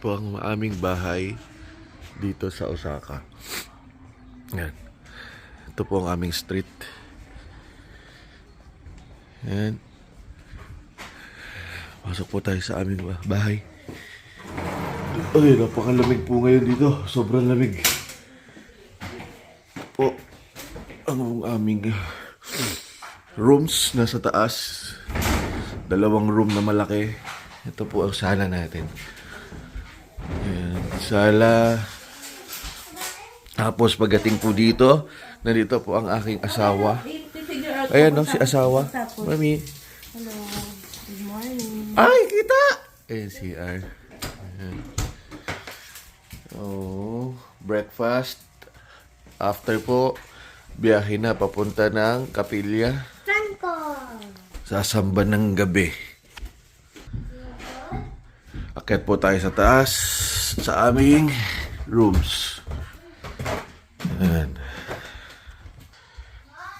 po ang aming bahay dito sa Osaka. Yan. Ito po ang aming street. Yan. Pasok po tayo sa aming bahay. Ay, napakalamig po ngayon dito. Sobrang lamig. Ito po ang aming rooms nasa taas. 2 room na malaki. Ito po ang sala natin. Ayan, sala. Tapos pagdating po dito, nandito po ang aking asawa. Ayan no, si asawa. Mami. Hello. Good morning. Ay, kita! Ayan, CR. Ayan. Oh, breakfast. After po, biyahe na papunta ng kapilya. Sasamba ng gabi. Akyat po tayo sa taas sa aming rooms. Ayan.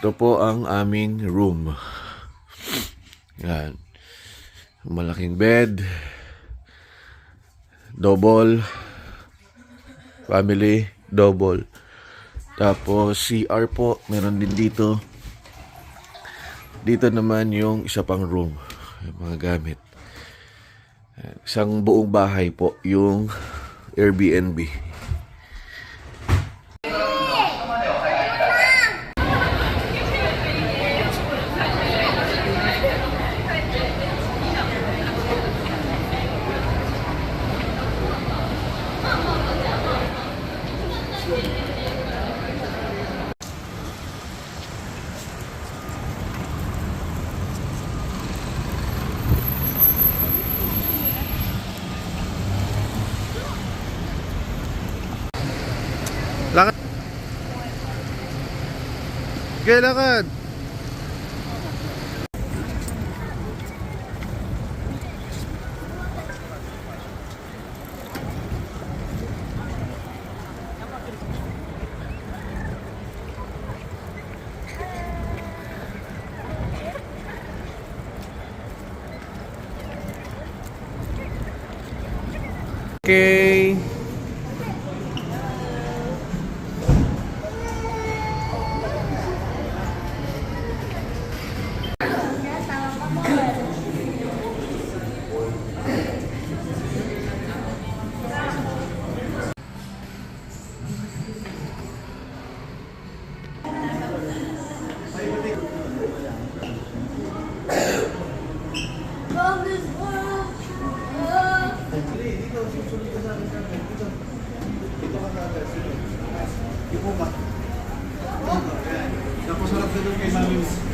Ito po ang aming room. Ayan. Malaking bed. Double. Family. Double. Tapos CR po. Meron din dito. Dito naman yung isa pang room. Yung mga gamit. Isang buong bahay po yung Airbnb. Lakad. Okay, lakad. Okay.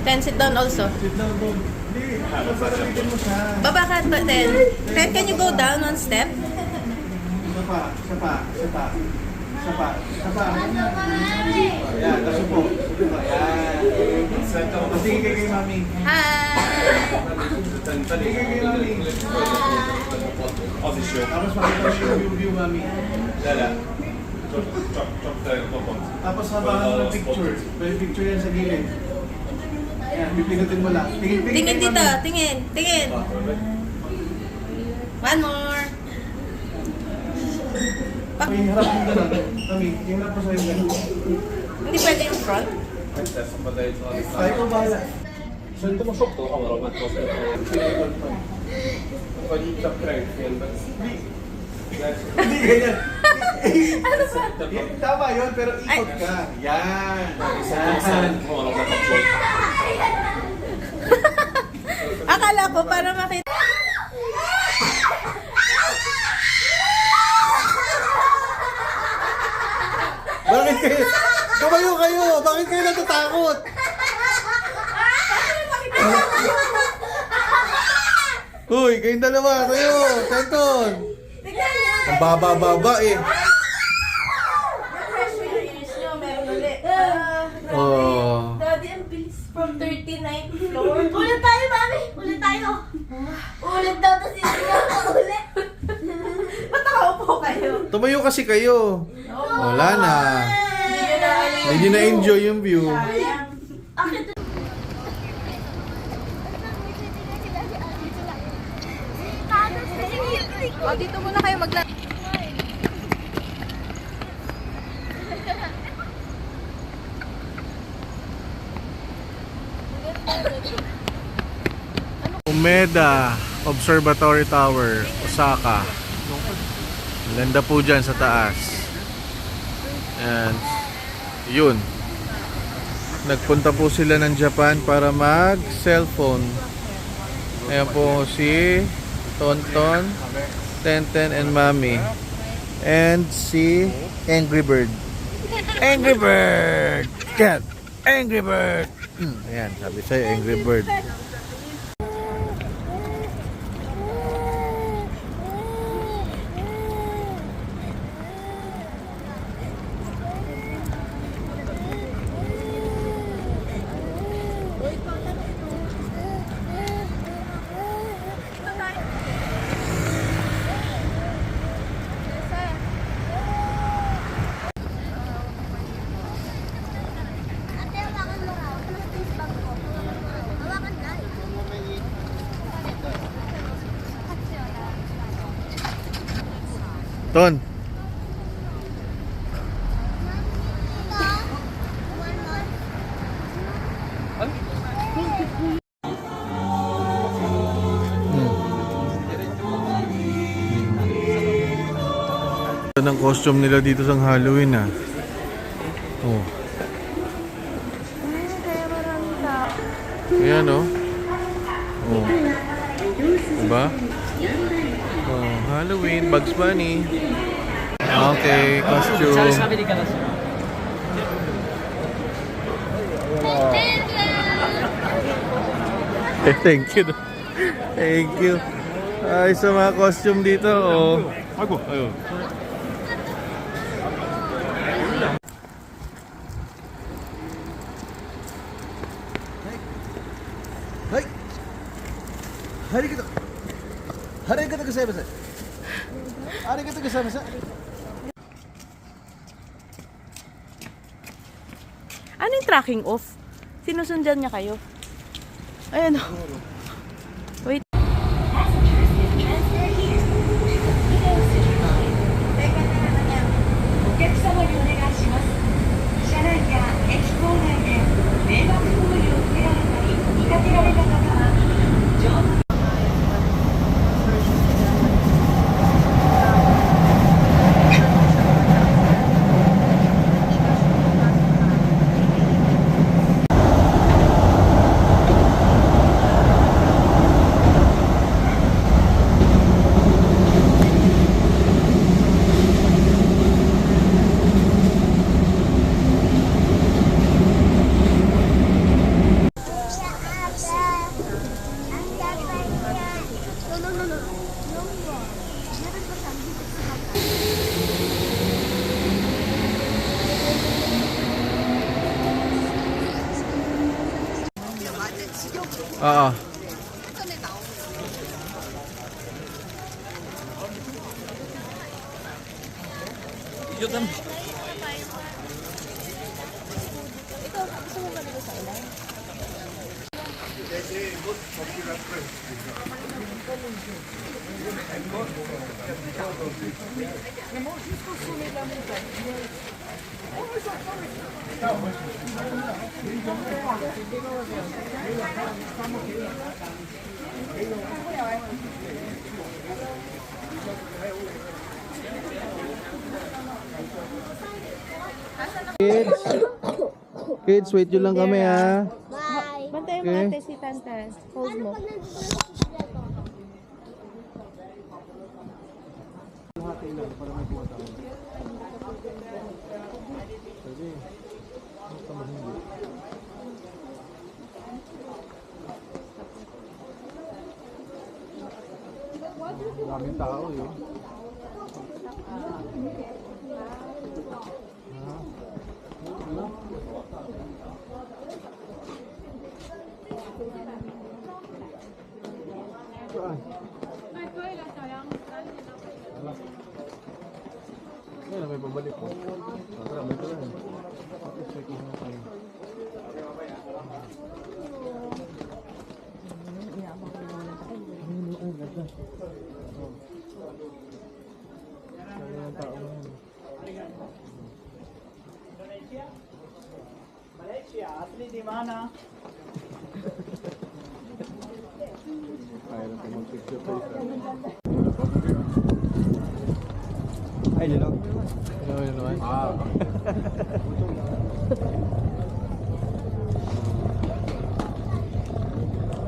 Ten, sit down also. Sit down doon. Hindi, paparabitin mo siya. Baba ka, Ten. Ten, can you go down 1 step? Isa pa, isa pa, isa pa. Isa pa, isa pa. Ayan, tapos po. Ayan. Patingin kay mami. Hi! Patingin kay mami. Tapos makita yung view, mami. Tapos habahan mo ng picture. May picture yan sa gilid. Ayan, pipinutin mo lang. Tingin dito, tingin, tingin. One more. May harap mo gano'n. Mami, yung harap mo sa'yo gano'n. Hindi pwede yung front? Tayo ko bahala. それともショットの方が待ってますけど、ここにチャップラインやるんだ。 Hindi ganyan. Tama yun, pero ikot ka. Yan. Yan. Akala ko para makita. Bakit kayo? Tumayo kayo! Bakit kayo natatakot? Uy, kayong dalawa! Tayo! Kenton! Ang baba-baba eh. Oh. Daddy, ang bilis from 39th floor. Ulit tayo, mami! Ulit tayo! Ulit daw, tapos ulit! Ba't nakaupo kayo? Tumayo kasi kayo. Wala na. Hindi nyo na-enjoy yung view. O, dito muna kayo magla... Umeda Observatory Tower, Osaka. Ganda po dyan sa taas. And yun. Nagpunta po sila ng Japan para mag cellphone. Ayan po si Tonton, Tenten and Mami. And si Angry Bird. Angry Bird! Cat! Angry Bird! Ayan, sabi sa'yo, Angry Bird. Ton. Ito ng costume nila dito sa Halloween ah. Oh. Kaya maraming tao. Ayan oh. Oh. Diba? Oh, Halloween, Bugs Bunny. Okay, costume. Thank you. Thank you. Ay, sa mga costume dito, oh. Ayun. Hai. Arigato. Arigato gozaimasu. Arigato gozaimasu. Ano yung tracking off? Sinusundan niya kayo? Ayan o. Wait. Oo. Kids, wait nyo lang kami ha. Bantayan mo Okay. natin si Tante. Hold mo. Daming tao yun. Yan, may pabalik po. Tara, may pala. Check mo na tayo. Malaysia, asli di mana? Ay, lalo. Lalo naman.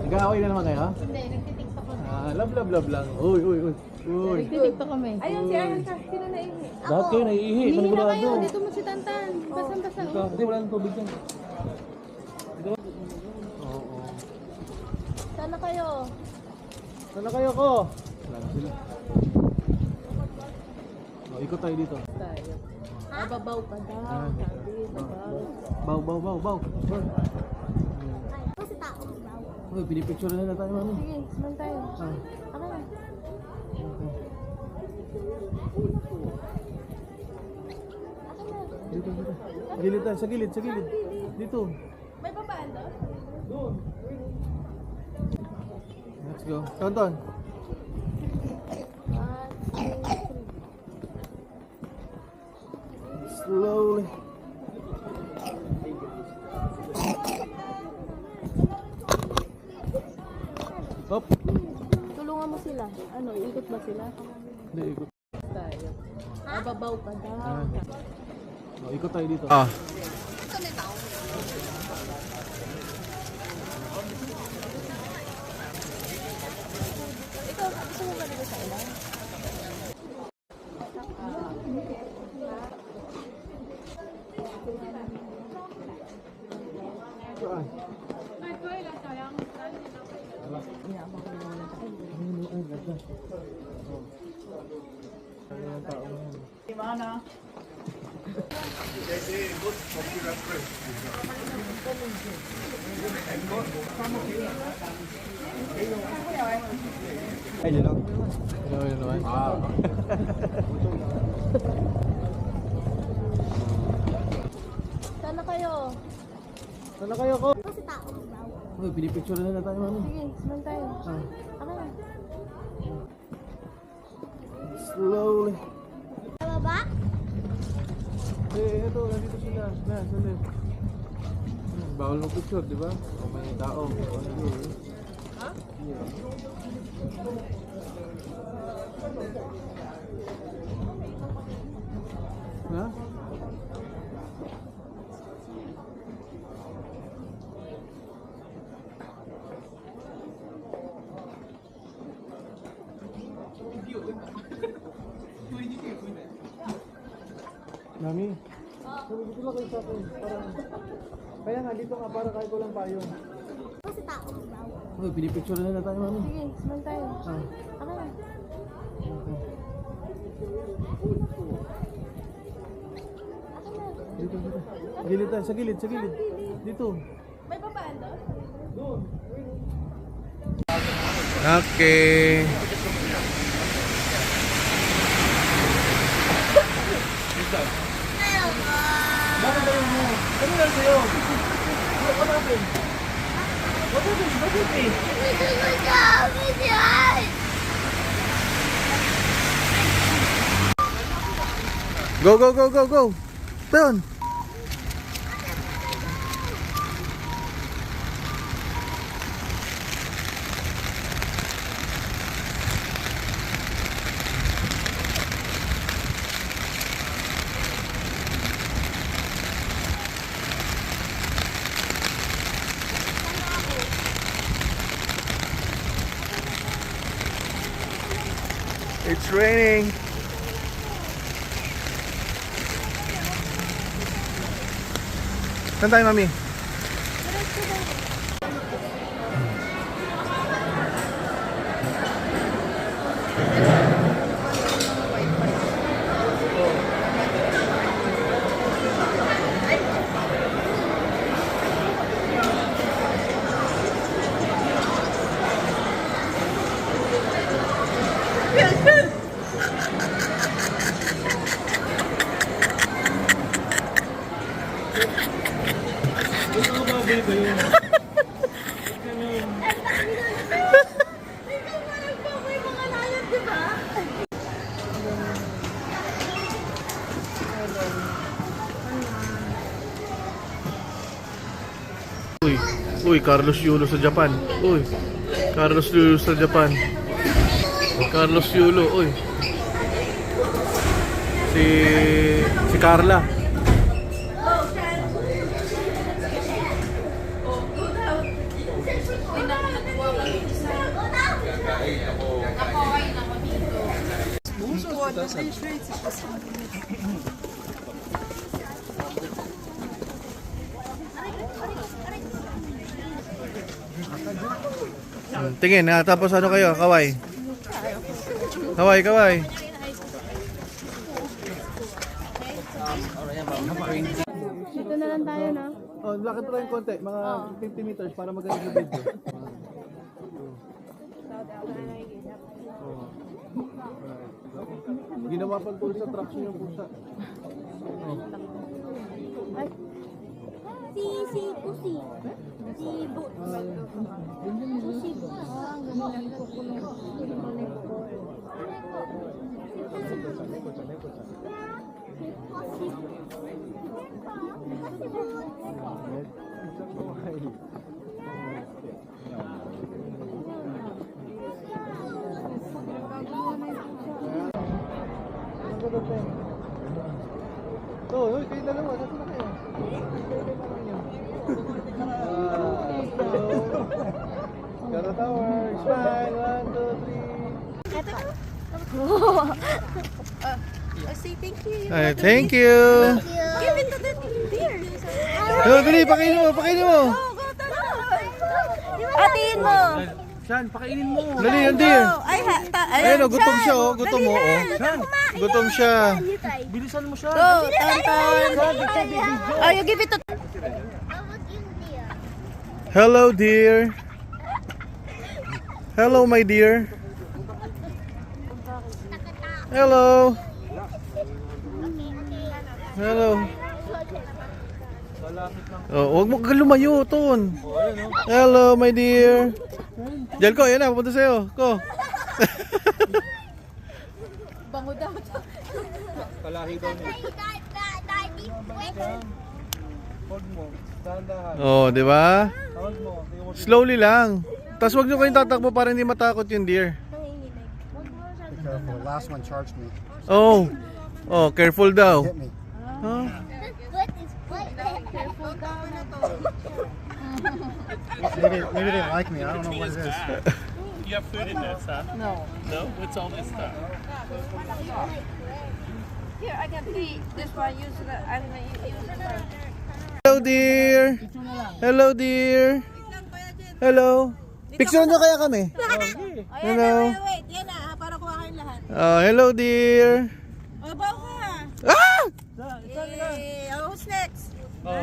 Nag-aaway na naman kayo? Hindi, nagtitiktok kami. Love lang. Uy. Nagtitiktok kami. Ayun, si Ayan ka. Sino naihi? Lahat kayo naiihi. Hindi na kayo. Manigurado. Dito mo si Tantan. Basang-basa. Hindi, wala nang tubig yan. Oo. Sana kayo. Sana kayo ko? Wala na sila. Ikot tayo dito. Tayo. Babaw ka daw. Sabi, babaw. Baw. Kasi tao, babaw. Uy, pinipicture na tayo, mami. Sige, smile tayo. Ano na? Dito. Gilid tayo, sa gilid. Dito. May babaan doon? Doon. Let's go. Tonton. 1, 2, 3. Slowly. Hop. Tulungan mo sila. Ano, iikot ba sila? Hindi, ikot. Tayo. Babaw ka daw. Ikot tayo dito. Ikaw, gusto mo ba dito sa ilan? Saan? Ay, lalo. Lalo naman. Sana kayo. Sana kayo ko? Kasi tao, babaw. Uy, pinipicture na tayo, mami. Sige, smile tayo. Ano na? Slowly. Baba? Ito, nandito sila. Sa left. Bawal ng picture, di ba? O may tao. Ha? Ha? Mami, sabi dito lang kayo sa akin. Kaya nga, dito nga para kahit walang payong. Kasi tao, babaw. Uy, pinipicture na tayo, mami. Sige, smile tayo. Ano na? Dito. Gilid tayo, sa gilid. Dito. May babaan doon? Okay. Bakit tayo mo? Ano lang sa'yo? What happened? Bakit eh? Go. Doon. It's raining. Saan tayo, mami? Uy, Carlos Yulo sa Japan. Uy. Carlos Yulo sa Japan. Carlos Yulo, uy. Si Carla. Tingin, tapos ano kayo? Kaway. Kaway. Dito na lang tayo, no? Oh, lakad tayo konti, mga 50 meters para maganda yung video. Ginawa pang tool sa traction yung pusa. Si Pusi. Si Boots. Pusi. Ang ganda ng kukulong. Oh, hoy, kayo dalawa, nasa na kayo? Got a tower, smile, 1, 2, 3. I say thank you. Ay, thank you. Give it to the deer. Dali, pakainin mo. Atiin mo. Saan? Pakainin mo. Dali, yung deer. Ayun, Gutom siya, oh. Gutom mo, oh. Gutom siya. Bilisan mo siya. Go, Tonton. Oh, you give it to... Hello, dear. Hello, my dear. Hello. Oh, huwag mo kang lumayo, Ton. Hello, my dear. Diyan ko, yan na, pupunta sa'yo. Ko. Bango daw. Kalahi daw niya. Hold mo. Dahan-dahan. Oh, di ba? Hold mo. Slowly lang. Tapos wag nyo kayong tatakbo para hindi matakot yung deer. Careful. Last one charged me. Oh. Oh, careful daw. Hit me. Oh. Maybe they didn't like me. I don't know what it is. You have food in there, sir? No. No? What's all this stuff? Here, I can see this one. Use it. I'm gonna use it. Hello, dear. Hello, dear. Hello. Picture nyo kaya kami? Hello. Wait, yan na. Para kuha kayong lahat. Oh, hello, dear. O, bawa ka. Ah! Who's next?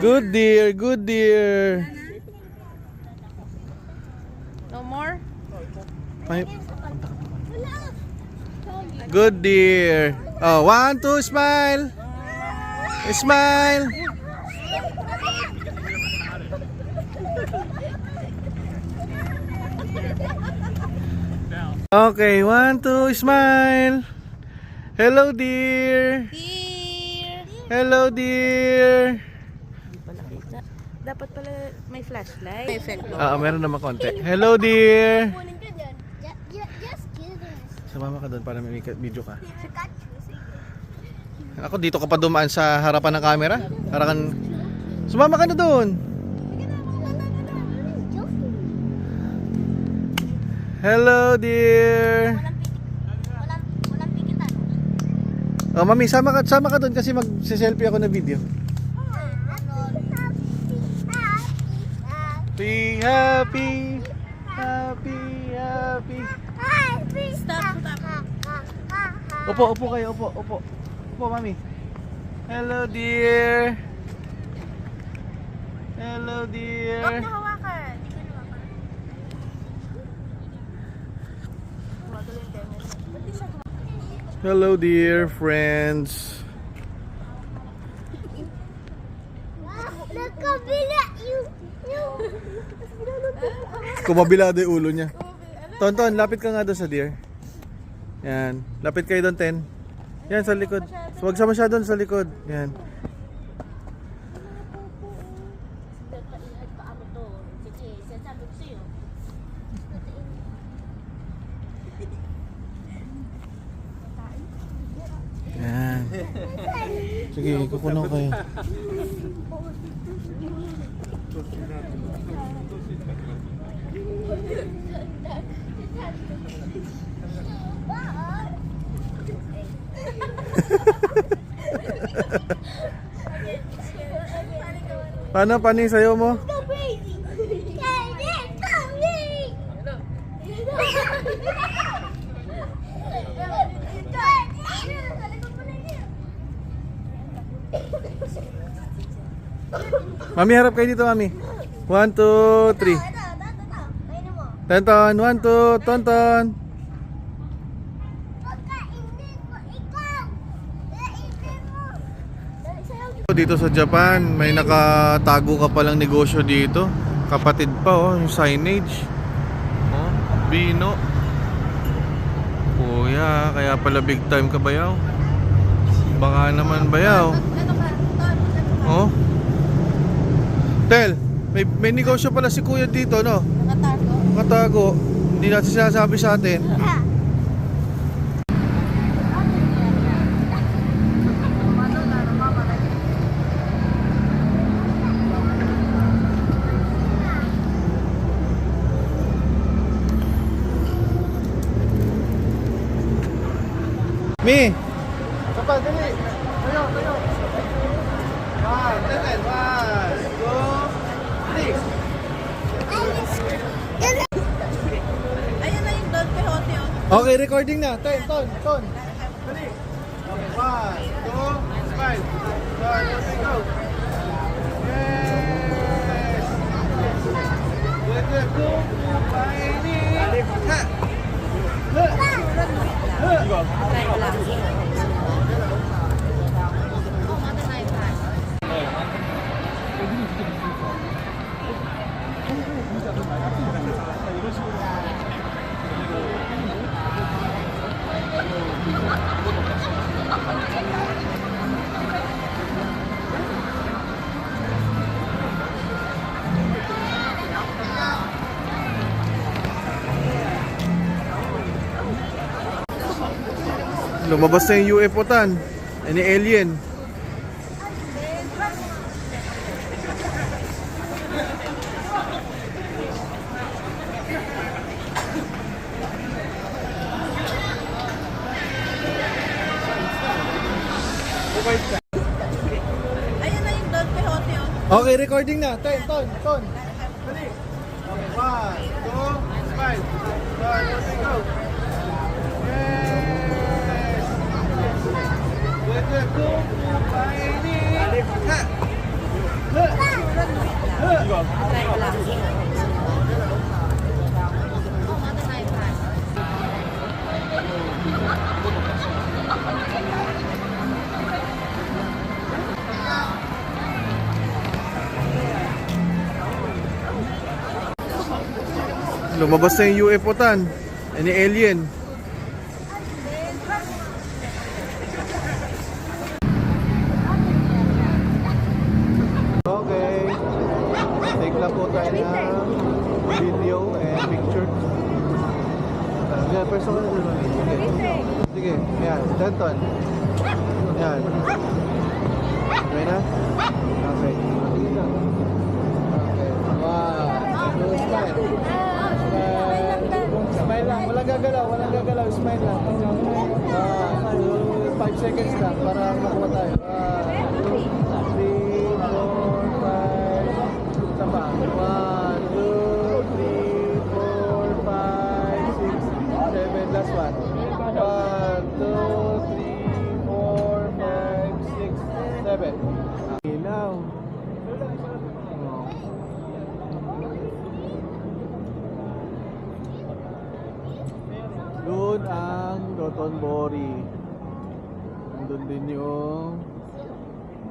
Good dear, good dear. No more? Good dear. Oh, 1, 2, smile. Smile. Okay, 1, 2, smile. Hello, dear. Here. Hello, dear. Dapat pala may flashlight. May effect. Meron naman konti. Hello, dear. Kunin ka dyan. Just kidding. Sumama ka doon para may video ka. Ako, dito ka pa dumaan sa harapan ng camera. Harakan. Sumama ka na doon. Hello, dear. Walang pikitan. Oh, mami, sama ka doon kasi mag-selfie ako na video. Be happy. Happy. Stop. Upo kayo, upo. Upo, mami. Hello, dear. Hello, dear. Huwag niyo hawakan. Hello, dear friends. Nagkabila yung... Kumabilado yung ulo niya. Tonton, lapit ka nga doon sa deer. Yan. Lapit kayo doon, Ten. Yan, sa likod. Huwag sama siya doon sa likod. Yan. Sige, kukunan ko kayo. Paano yung sayo mo? Go crazy. Daddy, come here. Mami, harap kayo dito, Mami. 1, 2, 3. Tonton, 1, 2, tonton. Dito sa Japan, may nakatago ka palang negosyo dito. Kapatid pa, oh, yung signage. Oh, Bino. Kuya, kaya pala big time ka bayaw. Baka naman bayaw. Oh. Tel, may negosyo pala si Kuya dito, no? Nakatago. Hindi natin sinasabi sa atin. Mi! Sapa, dali. Tayo. 1, 2, 3. Ayun na yung Don Quixote, oh. Okay, recording na. Ton. Dali. Okay, 1, 2, smile. 1, 2, go. Yes. Good. Go. Tiny. Ha. Lumabas na yung UFO tan. Any alien. Ayun na yung Don Quixote, oh. Okay, recording na. Ton. Dali. Okay, 1, 2, smile. 1, 2, go. Yes. Good. Go. Tiny. Ha. Lumabas na yung UFO tan. Any alien. Okay. Take lang po tayo ng video and picture. Yan, person ka na dun. Sige, yan. Denton. Yan. Okay na? Okay. Okay. Wow. So, smile. Smile lang. Walang gagalaw. Smile lang. 5 seconds lang para makuha tayo. 1, 2, 3, 4, 5. Isa pa. 1, 2, 3, 4, 5, 6, 7. Last one. 1, 2, 3, 4, 5, 6, 7. Ilaw. Doon ang Dotonbori. Nandun din yung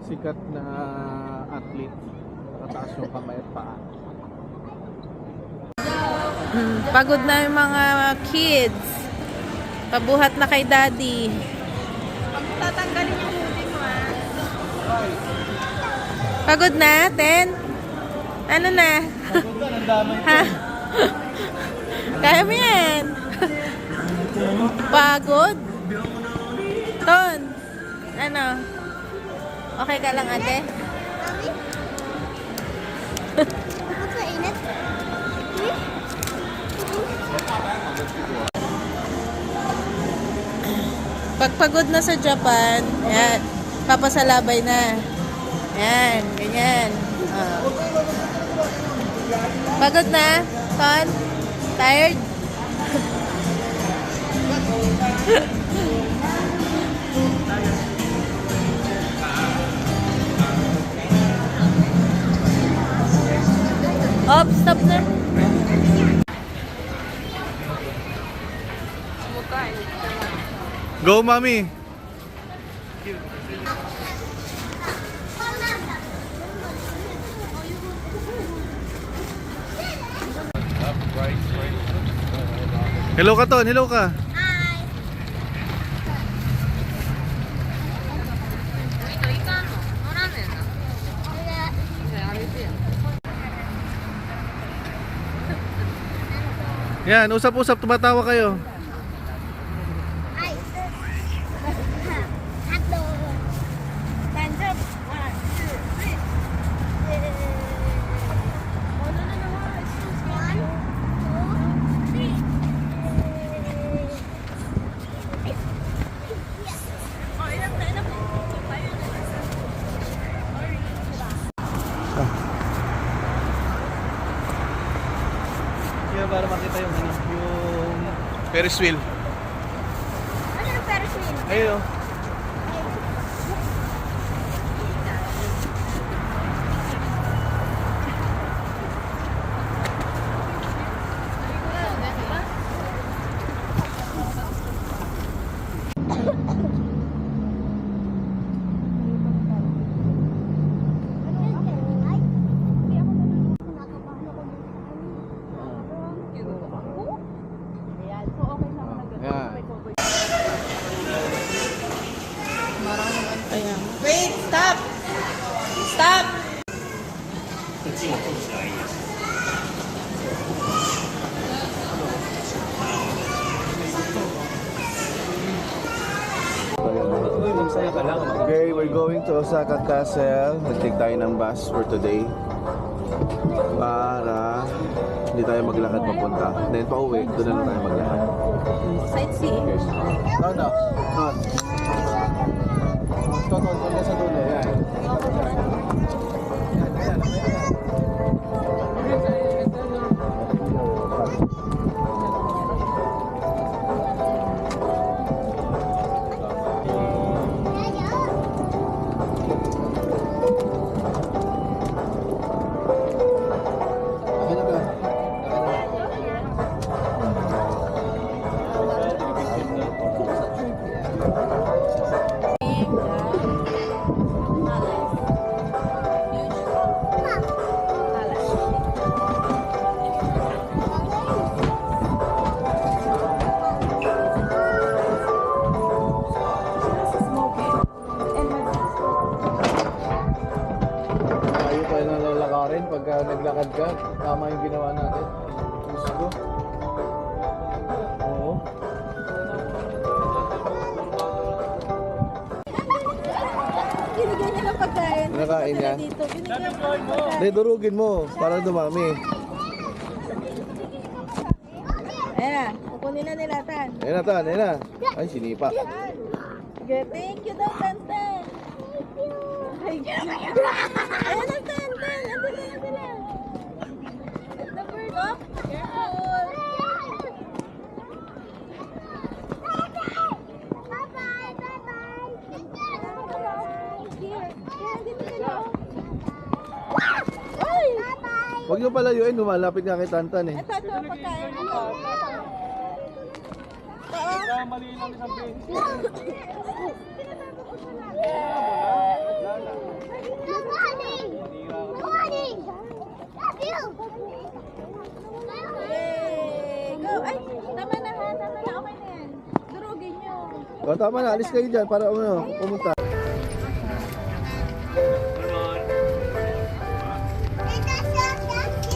sikat na athlete. Nakataas yung kamay at paa. Pagod na yung mga kids. Pabuhat na kay daddy. Tatanggalin yung hoodie mo, ah. Pagod na, Ten? Ano na? Ha? Kaya mo yan. Pagod? Ton? Ano? Okay ka lang, ate? Bakit mainit? Pag pagod na sa Japan, yan, papasalabay na. Yan, ganyan. Ah. Pagod na, Ton? Tired? Op, stop na. Go, Mami! Hello ka, Ton. Hello ka. Hi. Yan, usap-usap. Tumatawa kayo. Hi. Hotdog. Bandok. 1, 2, 3. Kaya para makita yung ano, yung Ferris wheel. Ano yung Ferris wheel? Ayun oh. Ayan. Wait, stop! Stop! Okay, we're going to Osaka Castle. Nag-take tayo ng bus for today. Para hindi tayo maglakad papunta. Then pauwi, doon na lang tayo maglakad. Sightseeing. Yes. No, no. No. Total, doon sa dulo. Yan. Tayo pa na lalakarin pagka naglakad ka. Tama yung ginawa natin. Gusto. Oo. Binigyan niya ng pagkain. Nakain niya? Dito. Binigyan niya ng pagkain. Dahil durugin mo para dumami. Ayan na. Kukunin na nila, Tan. Ayun na, Tan. Ayun na. Ay, sinipa. Sige, thank you daw, Tan. Ay, ayan na, Tan. Ando na. The bird, oh. Careful. Here. Yan, dito sila, oh. Ay! Huwag niyo palayuin. Lumalapit nga kay Tantan eh. Ito, ito, pagkain. Ito. Mali lang isang beses. Yay! Go! Ay, tama na ha. Tama na. Okay na yan. Durugin nyo. O, tama na. Alis kayo dyan para pumunta.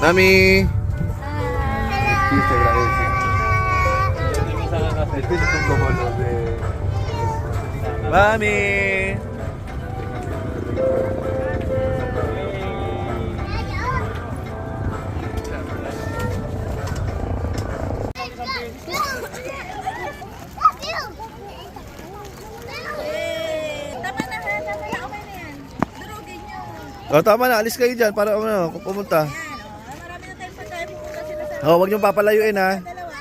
Nami! Mami! Tama na ha, tama na. Okay na yan. Durugin nyo. O, tama na. Alis kayo dyan para pumunta. Ayan, marami na tayong pagkain. Pupunta sila sa O, huwag niyong papalayuin ha. dalawa.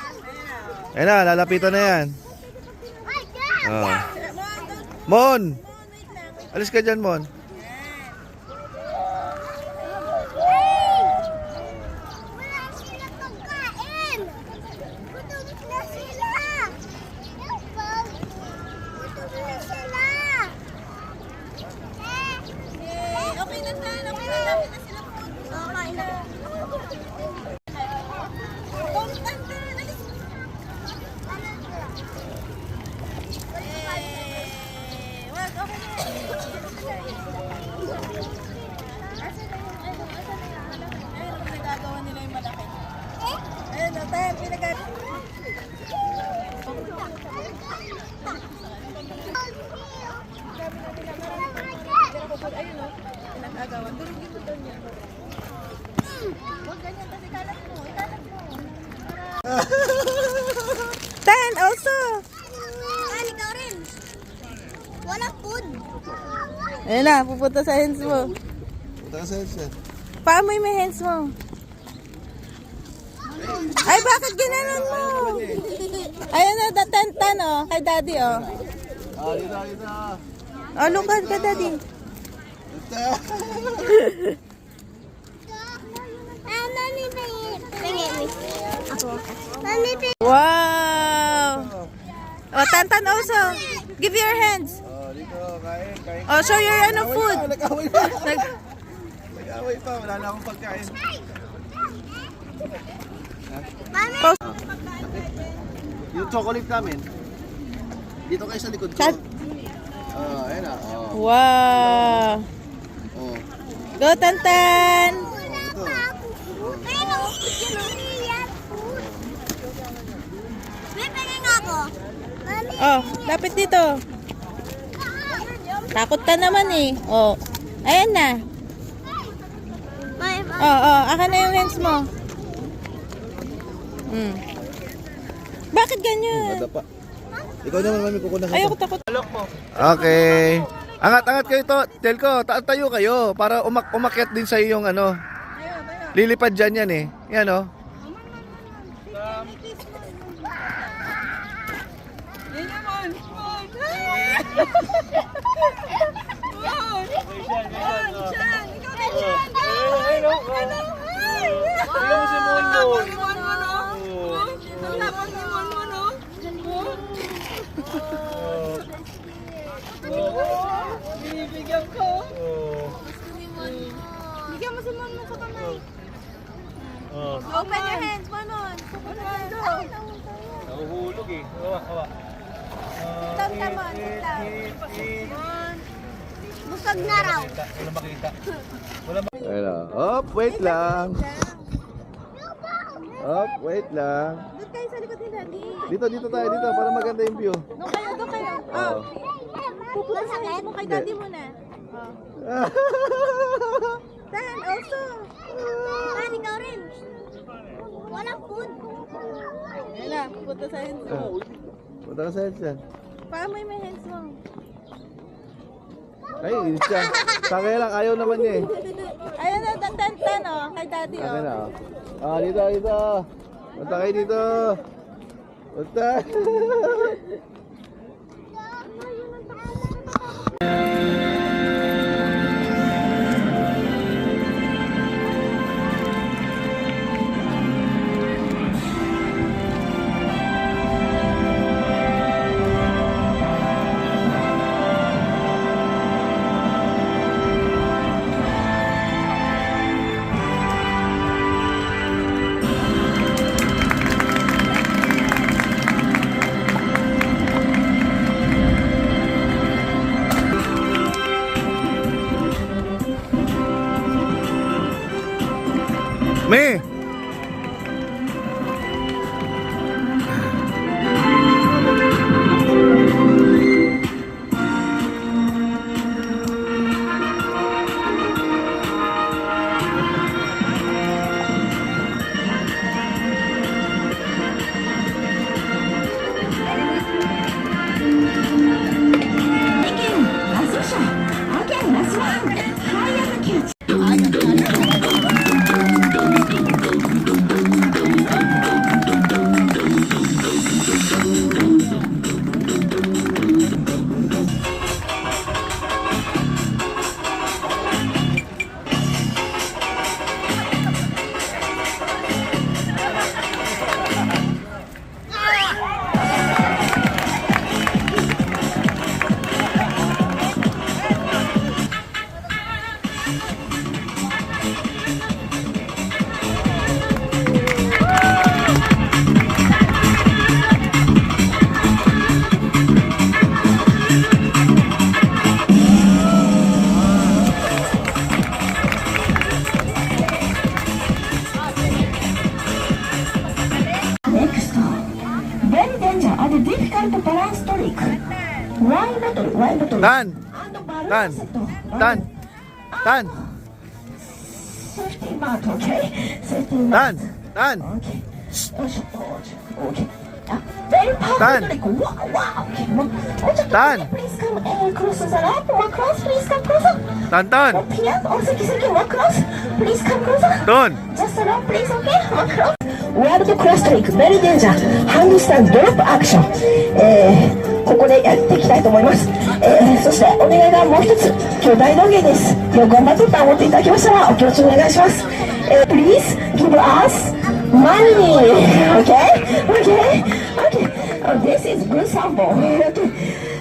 Ayan Ayan, na, lalapitan na yan. O. Mon, Mon! wait lang. Alis ka dyan, Mon. Wala sila pagkain! Gutom na sila! Gutom na sila! Yay! Okay na tan, okay na. Dami na sila po. Okay na. Don't stand there. Alis. Yay! Wag, okay na. Asan na yung ano? Asan na yung malaki? Ayun, ang pinagagawa nila yung malaki. Ayun, tayo, pinagagawa. Ayun o, pinag-agawan. Durugin ko doon yan. Huwag ganyan kasi kalat mo. Ikalat mo. Tan, also. Tan, ikaw rin! Wala food! Ayun na, pupunta sa hands mo. Punta ka sa headset. Paamoy mo yung hands mo. Ay, bakit ginanon mo? Ayun na, tan o. Kay daddy o. Ah, dito. O, lukan ka daddy. Mami, pingin. Ako. Mami, pingin. Wow! O, tan also. Give your hands. Oh, dito, kain. O, show your ano food. Nag-away pa. Nag- Nag-away pa. Wala na akong pagkain. Mami, Yung chocolate namin. Dito kayo sa likod ko. Chat. Oh, ayun na. Oh. Wow! Oh. Go, Tantan! Ito. pero yan ang iyan food. May pingin ako. Mami, Oh, lapit dito. Takot ka naman eh. Oh. Ayan na. may Akin na yung hands mo. Bakit ganyan? Madapa. Ikaw naman, mami, kukunan ka. Ayoko takot. Okay. Angat kayo to. Tell ko, tayo kayo para umakyat din sa yung ano. Lilipad dyan yan eh. Yan oh. Binibigyan ko. Bigyan mo si Monmon sa kamay. Oh. Open your hands, Monmon. Nahuhulog eh. Hawa. Sit down, Mon. Sit down. busog na raw. Wala makita. Ayun oh. Hop, wait lang. Hop, wait lang. Doon kayo sa likod ni Daddy. Dito tayo dito para maganda yung view. Doon kayo. Oh. Pupunta sa hands mo kay Daddy muna. Tan, also. Tan, ikaw rin. Walang food. Ayun na, pupunta sa hands mo. Punta ka sa headset. Paamoy mo yung hands mo. Ay, inis siya. Sa akin lang, ayaw naman niya eh. Ayun na, tan oh, kay Daddy Sa akin oh. na oh. Ah, dito. Punta kayo dito. Punta. and difficult balance trick. Wine bottle, wine bottle. Tan! And balloon Tan! set. Tan! Tan! Safety mat, okay? Safety mat. Tan! Tan! Okay. Okay. Very powerful Tan! trick. Wow, wow. Okay. Tan! Please come close to the rope. More close. Please come closer. Tan! Tan! Here. Oh, thank you. More close. Please come closer. Ton! Just a rope, please. Okay. More close. World cross trick. Very danger. Handstand drop action. ここでやっていきたいと思います。そしてお願いがもう一つ。今日大道芸です。よく頑張って歌を持っていただきましたらお気持ちお願いします。Please give us money. Okay? Okay? Okay. Oh, this is good sample. Okay.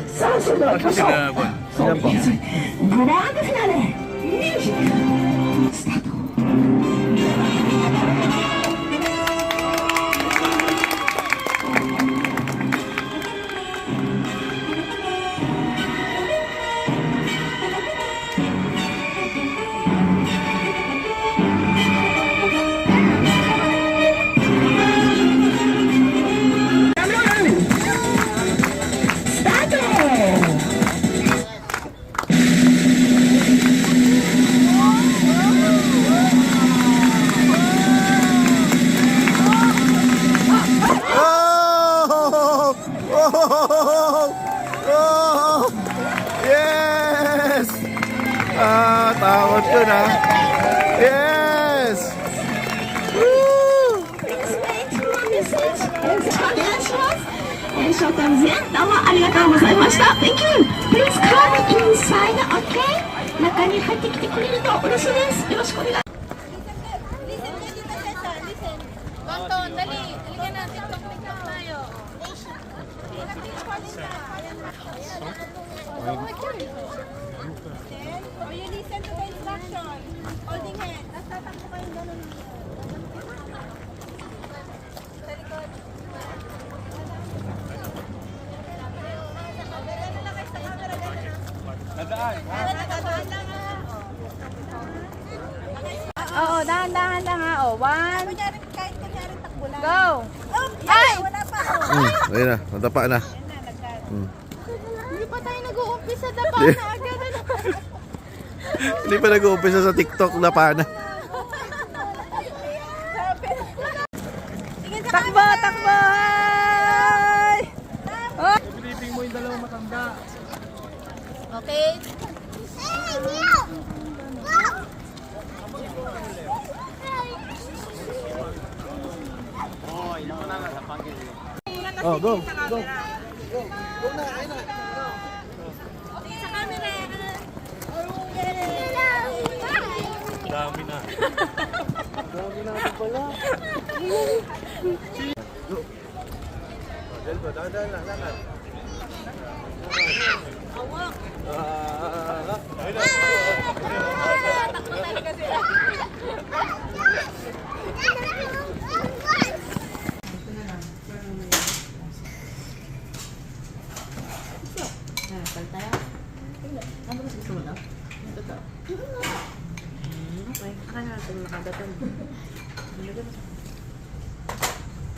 さあ、それでは行きましょう。そうです。グランドフィナーレ。ミュージック。スタート。スタート。Oh! Oh! Oh! Yes! Ah, tawad ko na. Yes! Woo! ショータイムズどうもありがとうございました。Thank you. Please come inside, okay? 中に入ってきてくれると嬉しいです。よろしくお願いします。 Listen ka dito, Tessa. Listen. Tonton, dali. Dali ka na. TikTok tayo. Oh, you listen to the instruction. Holding hand. Tapos tatakbo kayo ganun. Sa likod. Ganun na kayo sa camera. Nadaan lang ha. Oo, dahan-dahan lang ha. O, one. Kahit kunyari takbo lang. Go! Ay! Wala pa. Ayun na, natapa na. Hindi pa tayo nag-uumpisa na pa na agad. Hindi pa nag-uumpisa sa TikTok na pana. Takbo! Takbo! Piliping mo yung dalawang matanda. Okay. Oh, go. Go. Sa camera. Dami na. Takbo talaga sila.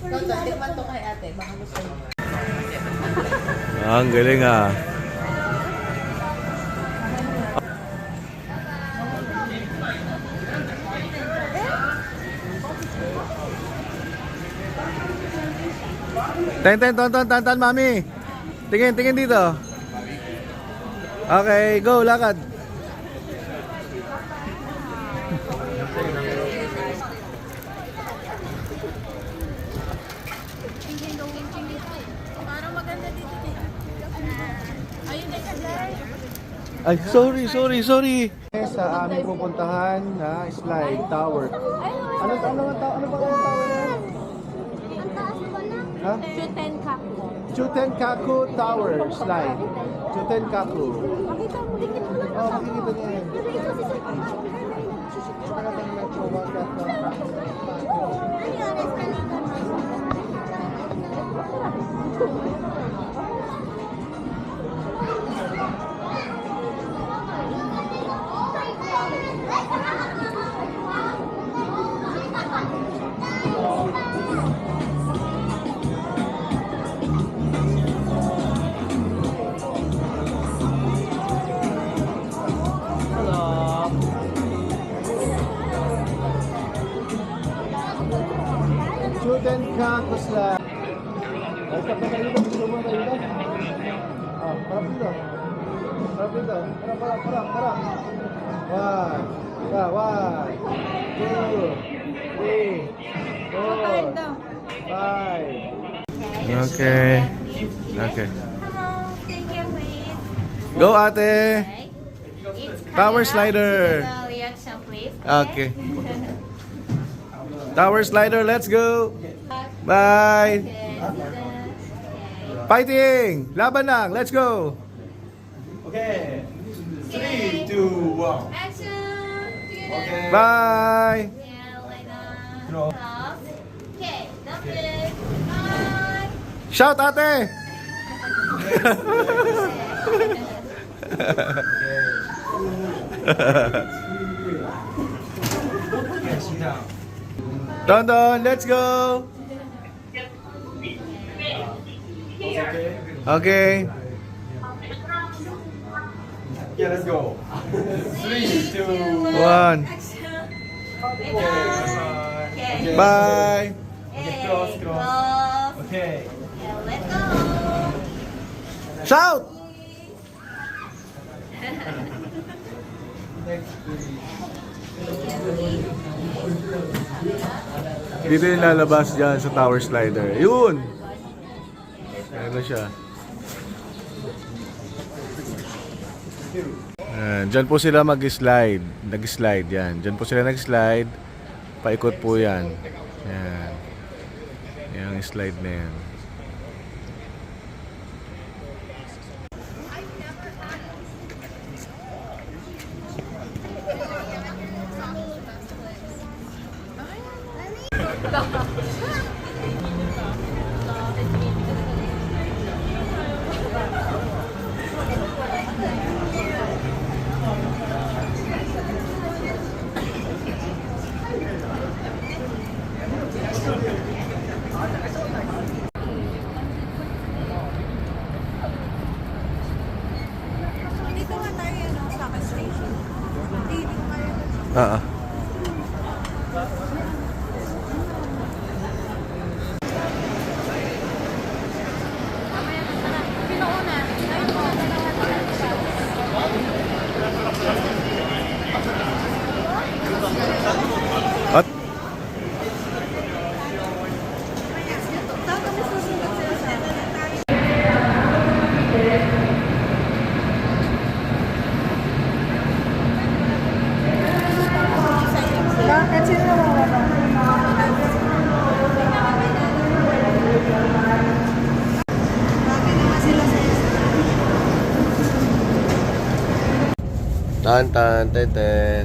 Tonton, tikman to kay ate. Baka gusto mo. Ang galing ah. Tan, mami. Tingin dito. Okay, go, lakad. Parang maganda dito. Ayun na kasi. Ay, sorry. Sa aming pupuntahan na slide tower. Ano ba ang tower na yan? Ha? Chutenkaku. Chutenkaku Tower slide. Chutenkaku. Makita mo din ito. Oh, makikita niya yan. Stop na tayo dito. Gusto mo na tayo dito? Parang dito. Parang dito. Parang. One. Yeah, 1, 2, 3, 4, 5. Okay. Okay. Hello, thank you, please. Go, ate. It's Tower Canada. slider. The reaction, please. Okay. Tower slider, let's go. Bye. Fighting! Laban lang, let's go. Okay. 3, 2, 1. Action. Okay. Bye. Yeah, like that. Draw. Cross. Okay, that's it. Bye. Shout, ate. Don, let's go. Okay. Okay. Yeah, let's go. 3, 2, 1. Okay. Bye. Hey, cross. cross. Okay. Yeah, let's go. Shout. Dito yung lalabas dyan sa tower slider. Yun! Ayan na siya. Dyan po sila mag-slide. Nag-slide yan. Dyan po sila nag-slide. Paikot po yan. Yan. Yan ang slide na yan. Dito nga tayo, no, sa station. Dito tayo. Ah. At Bakit sila nawawala? Bakit naman sila sa tan tan ten ten.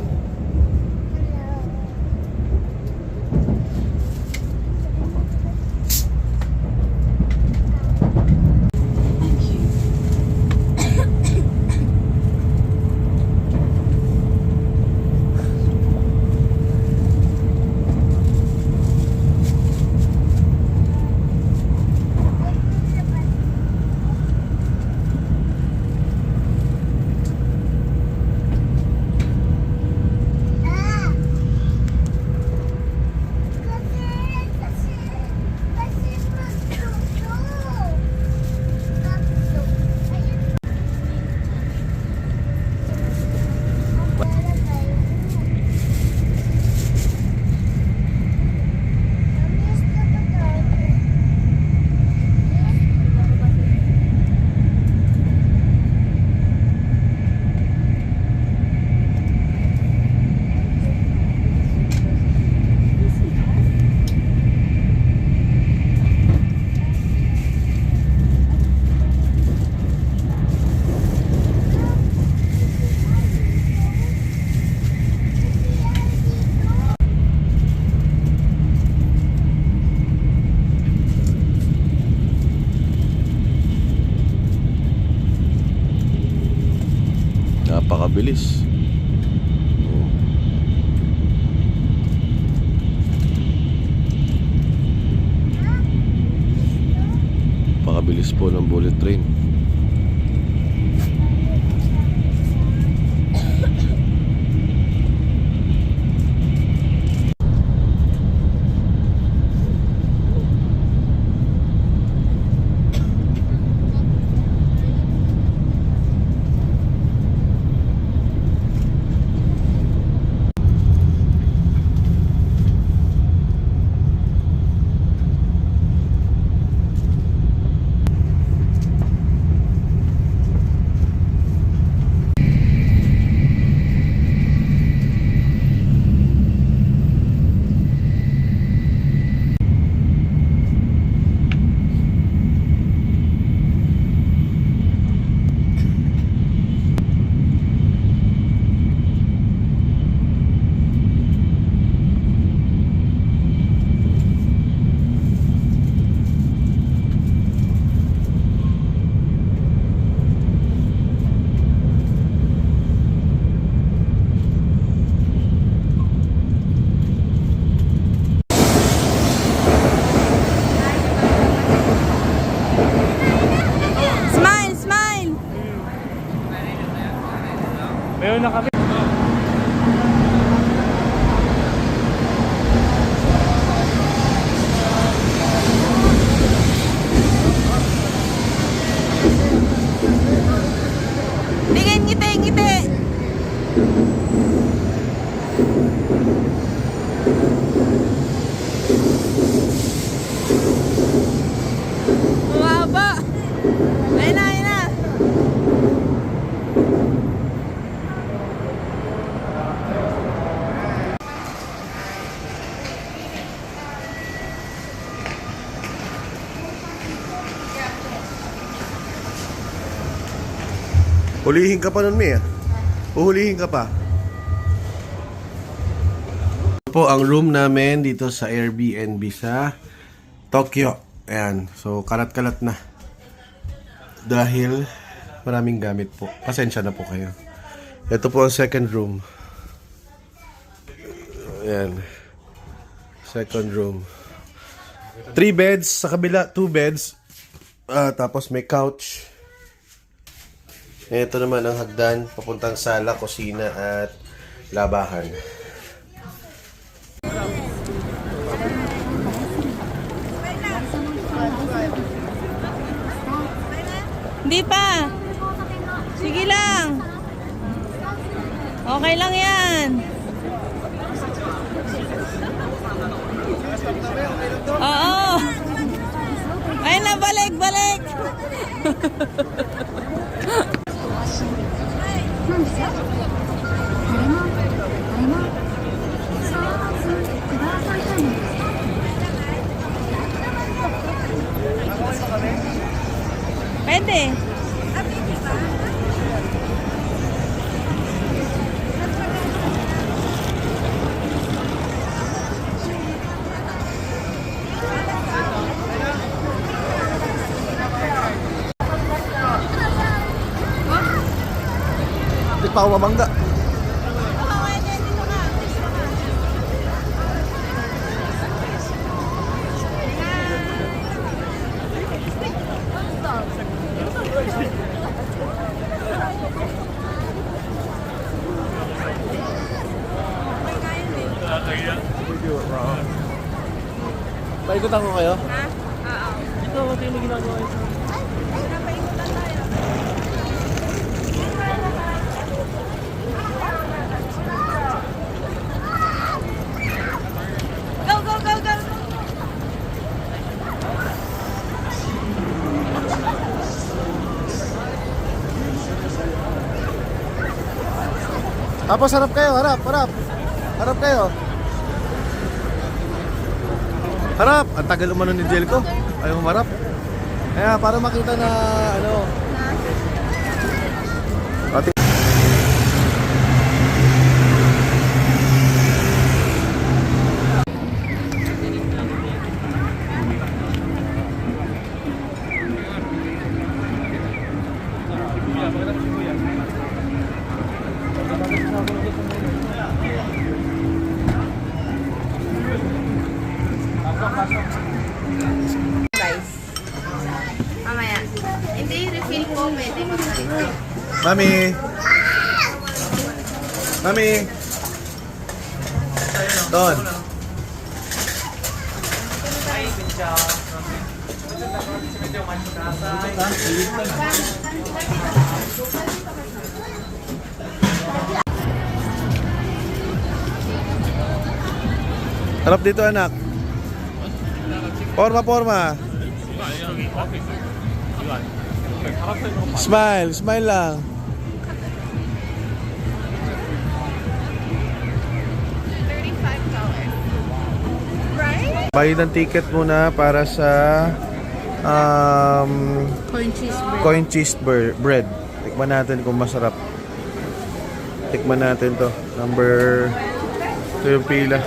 Napakabilis. Napakabilis po ng bullet train. Meron na kami. Tingin, ngiti, ngiti. Bumaba. Ayun na, ayun na. Hulihin ka pa nun, Mia. Uhulihin ka pa. Ito po ang room namin dito sa Airbnb sa Tokyo. Ayan. So, kalat-kalat na. Dahil maraming gamit po. Pasensya na po kayo. Ito po ang second room. Ayan. Second room. 3 beds. Sa kabila, 2 beds. Tapos may couch. Ito naman ang hagdan, papuntang sala, kusina at labahan. Hindi pa. Sige lang. Okay lang yan. Oo. Ayun na, balik, balik. なんですよ。これも、これも、そうくださいタイムです。 Pwede. Di pa ako mamangga. Paikutan ko kayo? Ha? Oo. Ito, ito yung ginagawa ito. Go, go, go, go. Tapos harap kayo, harap, harap. Harap kayo. Harap! Ang tagal umano ni Jelko. Ayaw humarap. Kaya para makita na ano. Ate. Guys. Mamaya. Hindi, refill ko. Pwede mag-refill. Mami! Mami! Don! Harap dito anak. Forma, forma. Smile, smile lang. Right? Bayad ng ticket muna para sa Corn cheese bread. coin cheese bread. Tikman natin kung masarap. Tikman natin to. Number... Ito yung pila.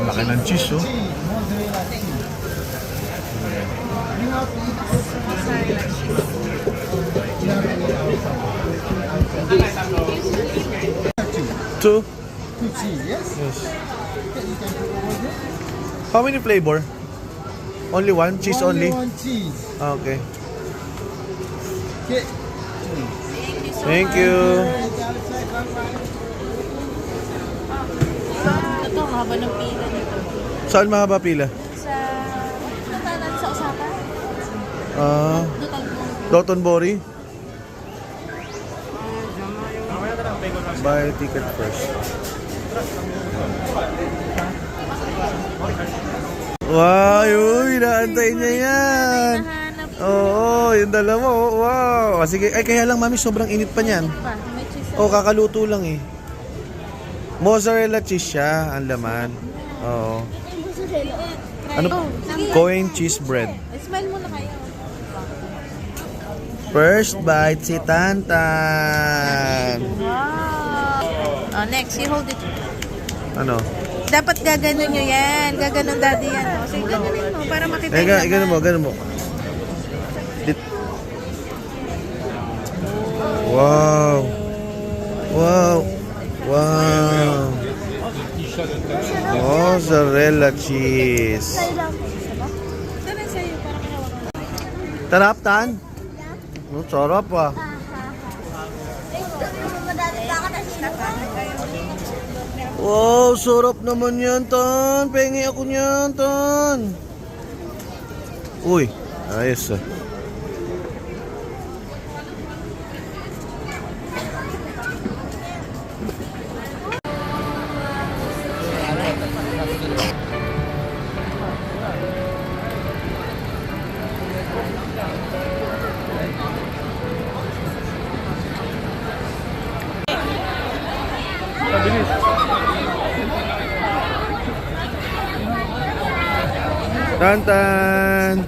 Laki ng cheese, oh. Two? Yes. Yes. How many flavor? Only one? Cheese only? one cheese. Okay. Okay. Thank you. Ito, ang haba ng pila nito. Saan mahaba pila? Sa... Natanan sa Osaka? Dotonbori? Buy ticket first. Wow, uy, inaantay niya yan. Nahanap Oo, yung dalawa. Wow. Sige, ay kaya lang mami, sobrang init pa niyan. pa. May cheese Oh, kakaluto lang eh. Mozzarella cheese siya, ang laman. Oo. Ano? Coin cheese bread. Smile muna kayo. First bite si Tantan. Wow. Oh, next, you hold it. Ano? Dapat gaganon nyo yan. Gaganon daddy yan. Oh. Sige, gaganon mo para makita yung laman. Ganun mo. Wow. Wow. Wow. Mozzarella cheese. Sana sa'yo, para kinawakan. Sarap, Tan? Oh, sarap ah. Wow, sarap naman yan, Tan. Pengi ako niyan, Tan. Uy, ayos ah. Tantan.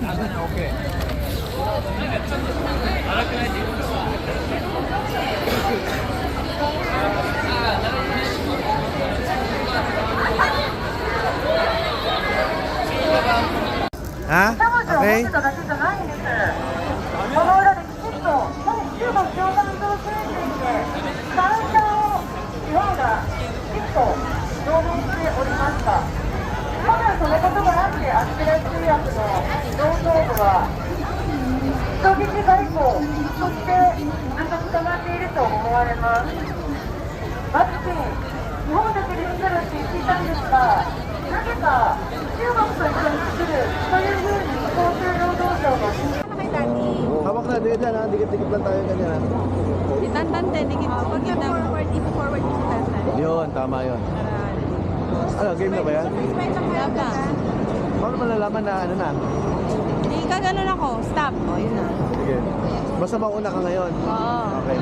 Ha? Okay. この裏できちっと、もう中国共産党政権で、感謝を日本がきちっと表明しておりました。まだそのこともあって、アスピラ通訳の上層部は、人質外交、そしてずっと捕まっていると思われます。ワクチン、日本だけで来たらって言っていたんですが、なぜか中国と一緒に作るというふうに厚生労働省の Hawak na, dyan ha. Dikit-dikit lang tayo ganyan ha. Itantan din. Pag yun forward, ipo-forward yung tantan. Yun, tama yun. Ano, game na ba yan? Gaba. Paano malalaman na ano na? Hindi ka ganun ako. Stop. O, yun na. Sige. Basta mauna ka ngayon. Oo. Okay.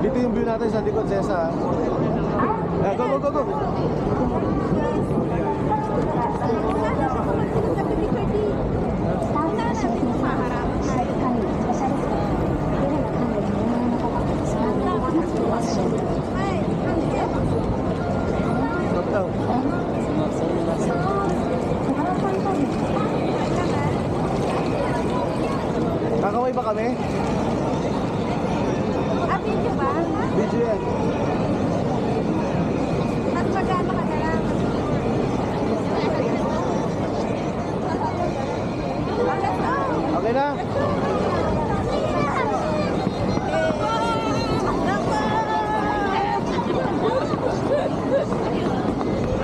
Dito yung view natin sa likod, Cesa. Go, go, go, go! Stop daw. Kakaway ba kami? Video ba? Video yan. At magkano ka na lang? Okay na?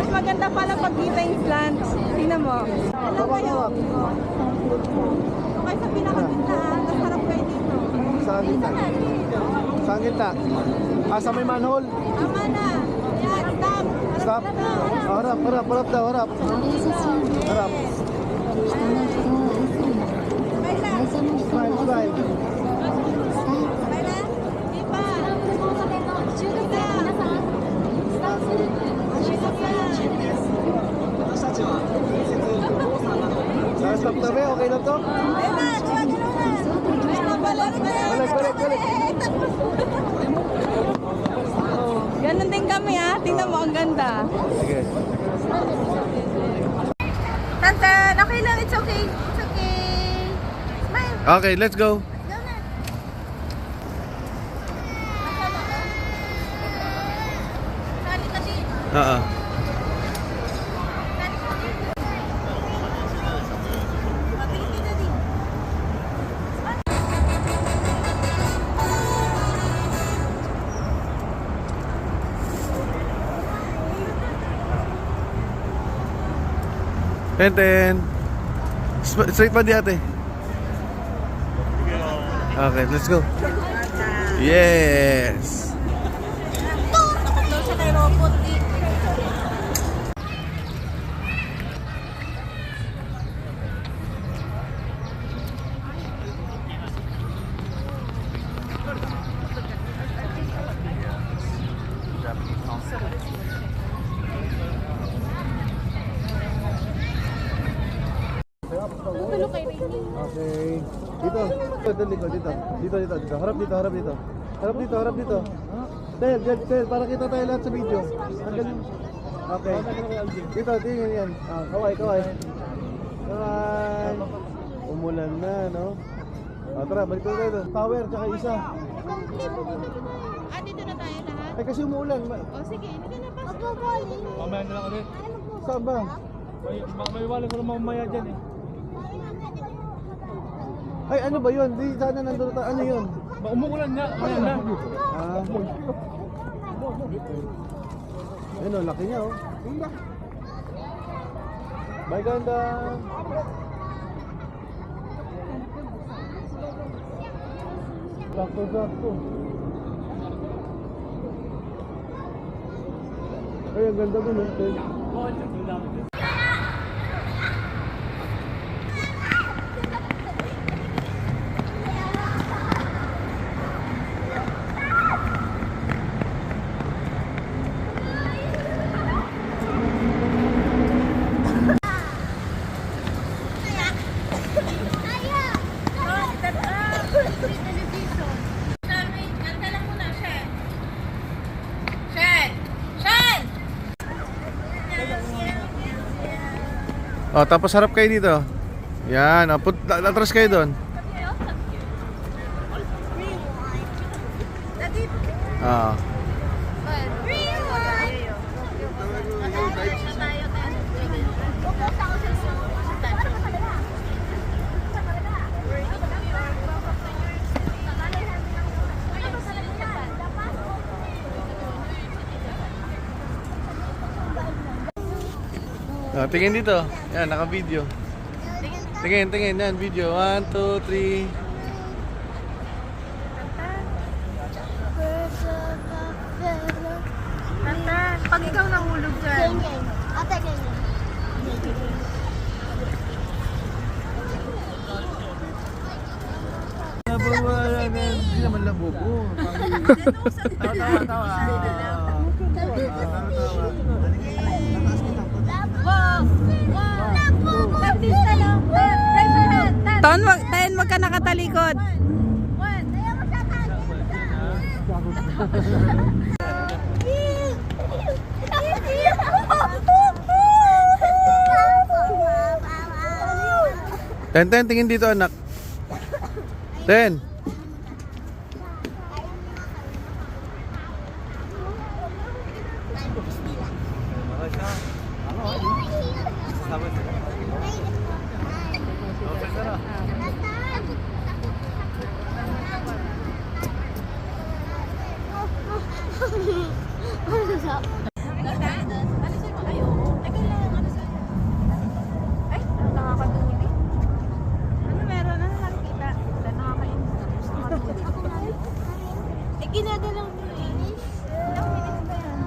Mas maganda pala pag kita yung slants. Tingnan mo. Ano kayo? Okay sa pinakagitnaan. Mas harap kayo dito. Saan kita? Saan kita? Ah, sa may manhole? Tama na. Yan, stop. Stop. Harap, harap, harap daw, harap. Harap. Smile, smile. Okay na? Di pa. Shoot na. Stop na ba? Okay na to? Balik, balik. Ganon din kami ha. Tingnan mo, ang ganda. Sige. Tantan, okay lang. It's okay. It's okay. Smile. Okay, let's go. Go na. Oo. Ten. Straight pa di ate. Okay, let's go. Yes. Takot daw siya kay robot eh. Okay. Dito. Dito. Dito. Harap dito. Harap dito. Tel, para kita tayo lahat sa video. Ang galing. Okay. Dito, tingin yan. Kaway. Kaway. Umulan na, no? Tara, balik tayo. Tower, tsaka isa. Dito na tayo lahat. Ay, kasi umuulan. Sige, dito na pa. Mamaya na lang ulit. Saan ba? May wala ko lang mamaya dyan eh. Ay, ano ba yun? Di, sana nandun tayo. Ano yun? Umuulan nga. Mamaya na. Ayun o, laki niya oh. Bye ganda. Sakto. Ay, ang ganda mo eh. Oh, tapos harap kayo dito. Yan, atras kayo doon. Ah. Tingin dito. Yan, naka-video. Tingin. Yan, video. 1, 2, 3. Pag ikaw nahulog dyan. Ate, ganyan. Hindi naman labubo. Tawa. Ten, wag ka nakatalikod. Ten, tingin dito anak. Ten. Ginadalang mo eh. Ilang minutes ba yan?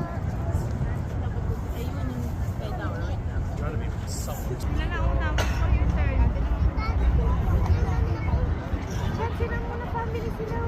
Ayun yung kay Tower right now. Nalaunawag ko yung turn. Diyan sila muna, family sila.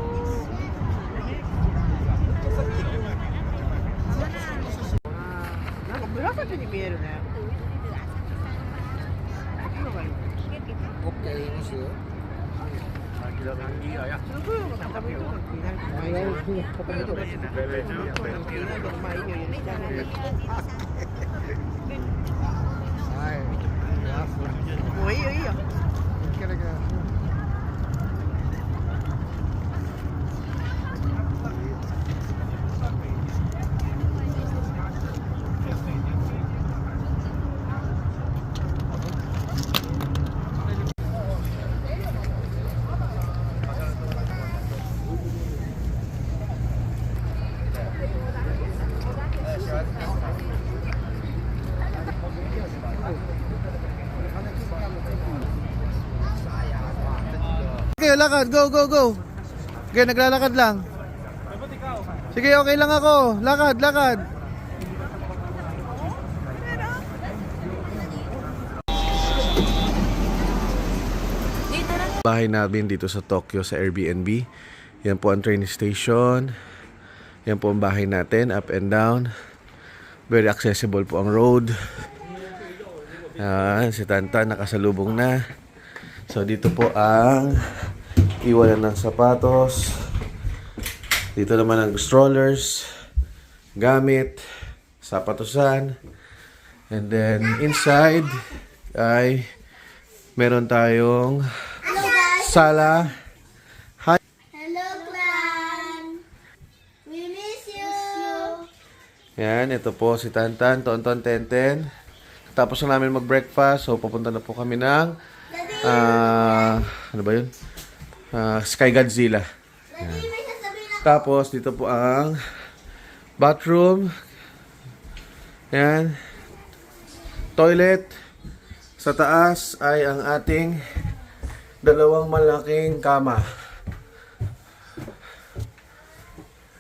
lakad. Go, go, go. Okay, naglalakad lang. Sige, okay lang ako. Lakad, lakad. Bahay namin dito sa Tokyo sa Airbnb. Yan po ang train station. Yan po ang bahay natin, up and down. Very accessible po ang road. Si Tantan nakasalubong na. So dito po ang iwanan ng sapatos. Dito naman ang strollers, gamit, sapatosan. And then inside ay meron tayong sala. Hello, clan! We miss you! Yan, ito po si Tantan, Tonton, Tenten. Tapos na namin mag-breakfast, so papunta na po kami ng ano ba yun? Sky Godzilla. Yan. Tapos dito po ang bathroom. Yan. Toilet. Sa taas ay ang ating dalawang malaking kama.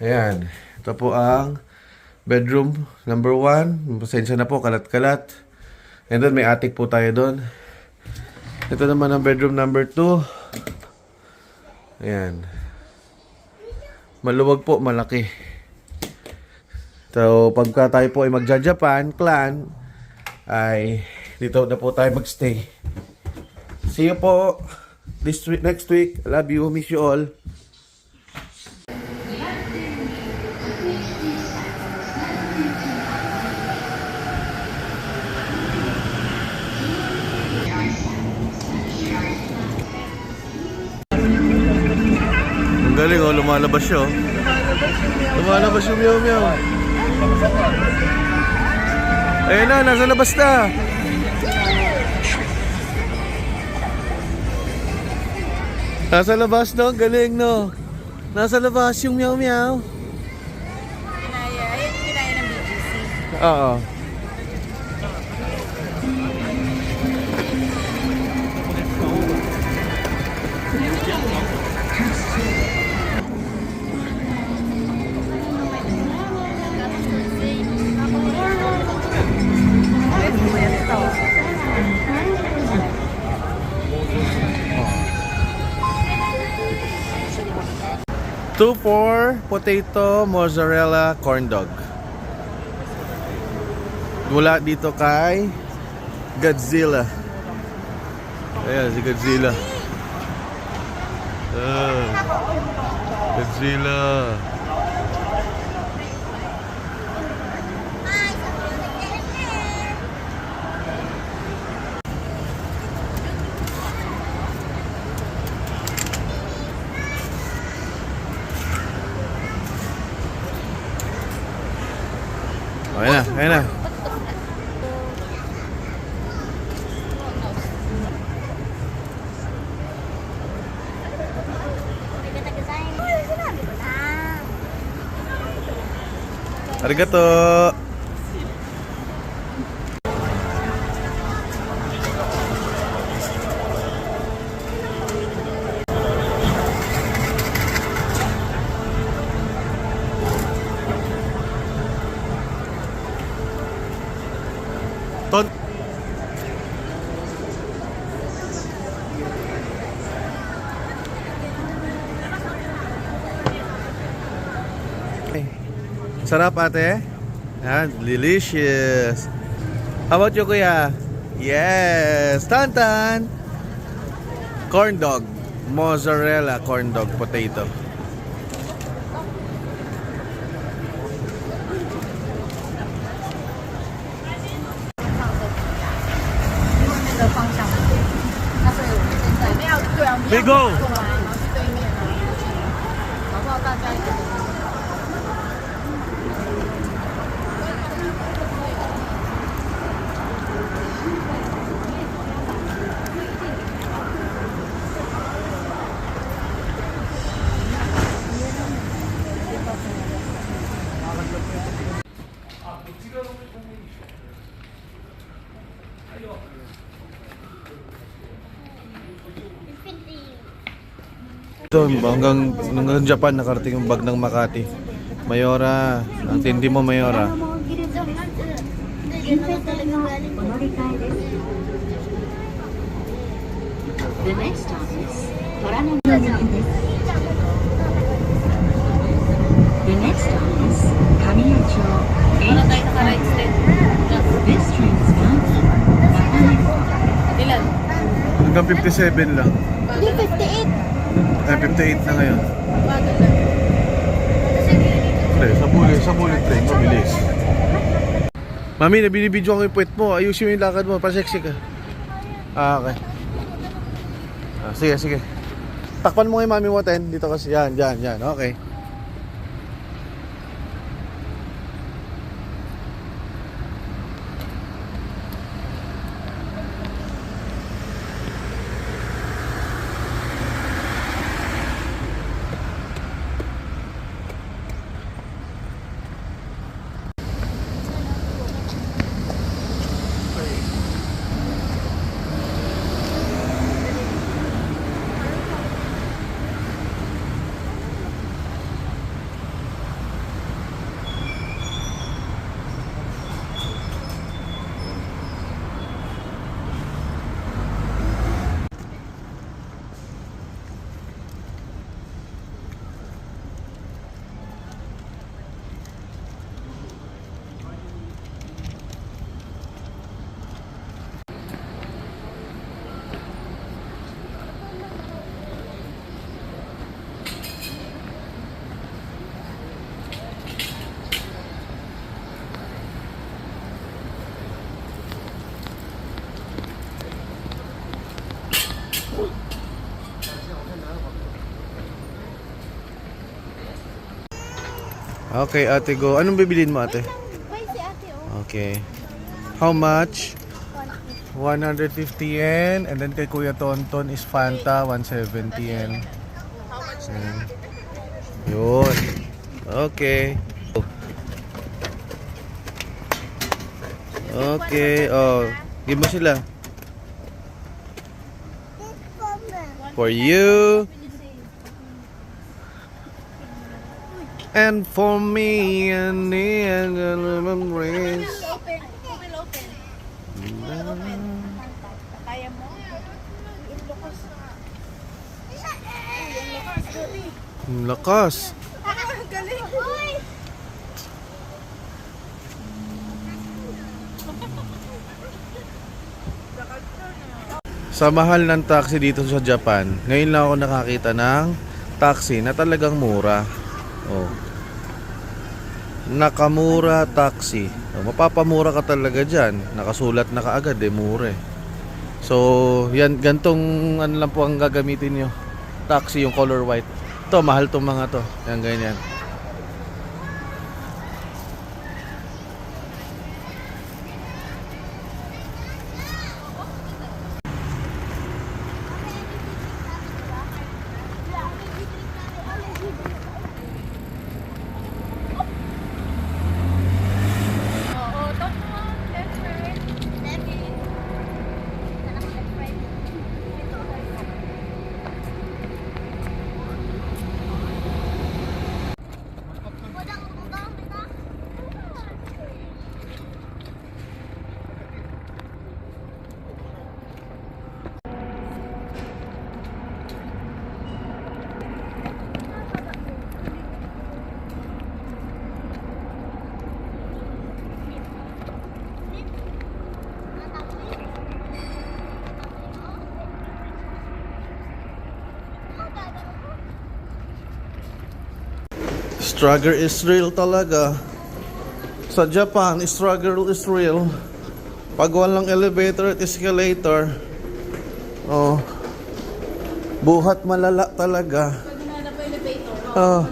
Ayan. Ito po ang bedroom number 1. Pasensya na po, kalat-kalat. And then may attic po tayo doon. Ito naman ang bedroom number 2. Ayan. Maluwag po, malaki. So, pagka tayo po ay magja-Japan, clan, ay dito na po tayo magstay. See you po next week. Love you, miss you all. Ang galing oh, lumalabas siya oh. Lumalabas yung meow meow. Ayun na, nasa labas na. Nasa labas no, galing no. Nasa labas yung meow meow. Kinaya ng BGC. Oo. Two for potato mozzarella corn dog. Mula dito kay Godzilla. Ayan si Godzilla. Godzilla. Ayan na, ayan na. Arigato. Ton. Sarap ate. Yan, delicious. How about you kuya? Yes, Tantan. Corn dog, mozzarella corn dog potato. Bigo. 50. Ito, hanggang Japan nakarating yung bag ng Makati. Mayora, ang tindi mo Mayora. 近鉄線のお乗り換えです。The next stop is 虎ノ門駅です。The next stop is 神谷町 This train is bound for Batangas. Ilan? Hanggang 57 lang. Hindi, 58. Ay, 58 na ngayon. Bago na. Pre, sa bullet train, mabilis. Mami, nabinibidyo ko yung puwet mo. Ayusin mo yung lakad mo. Paseksi ka. Ah, okay. Sige, sige. Takpan mo kay mami mo, Ten. Dito kasi. Yan. Okay. Okay, ate, go. Anong bibilin mo, ate? May si ate, oh. Okay. How much? 150 yen. And then kay Kuya Tonton is Fanta, 170 yen. Yan. Yun. Okay. Okay. Oh, give mo sila. For you. And for me and the memories. Open. Who will open? Kaya mo? Yung lukas. Yung lukas, Dori. Ang lakas. Galing. Uy! Sa mahal ng taxi dito sa Japan, ngayon lang ako nakakita ng taxi na talagang mura. Oh. Nakamura taxi. Oh, mapapamura ka talaga dyan. Nakasulat na kaagad mura eh. So, yan, gantong ano lang po ang gagamitin nyo. Taxi, yung color white. Ito, mahal tong mga to. Yan, ganyan. Struggle is real talaga. Sa Japan, struggle is real. Pag walang elevator at escalator, oh, buhat malala talaga. Pag hinanap mo elevator, Oh,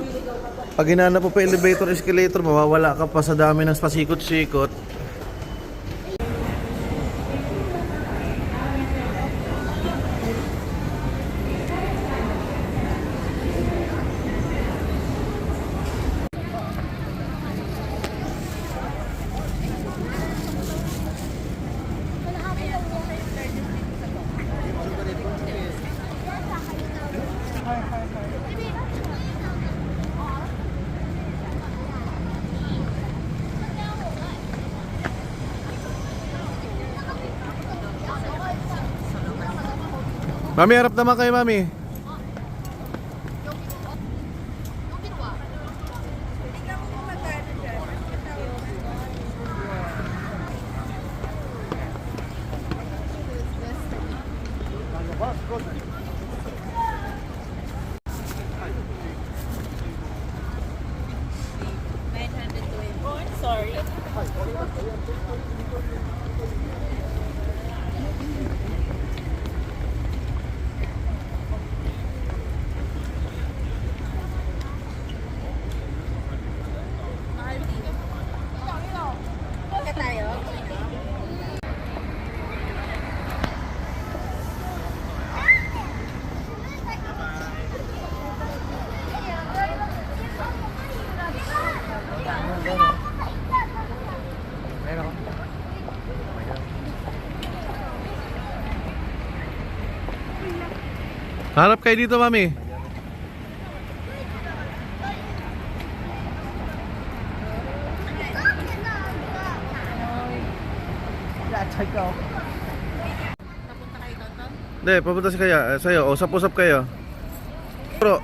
pag hinanap mo pa elevator, escalator, mawawala ka pa sa dami ng pasikot-sikot. Mami, harap naman kayo, Mami. Sorry. Tayo. Harap kayo dito, Mami. Hindi, papunta si Kaya, sa'yo, usap-usap kayo. Bro.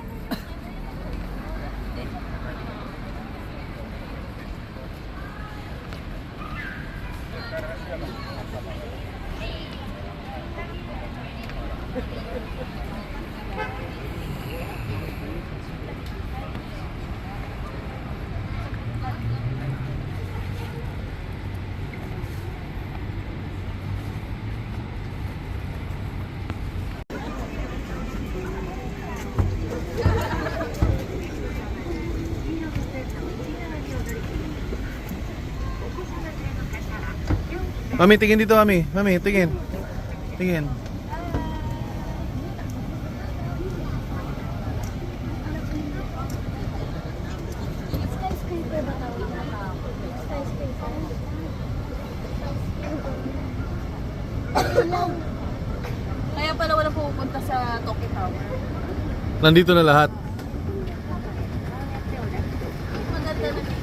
Mami, tingin dito, Mami. Mami, tingin. Tingin. Skyscraper ba tawag na tao? Skyscraper? Kaya pala wala pupunta sa Tokyo Tower. Nandito na lahat. Maganda na.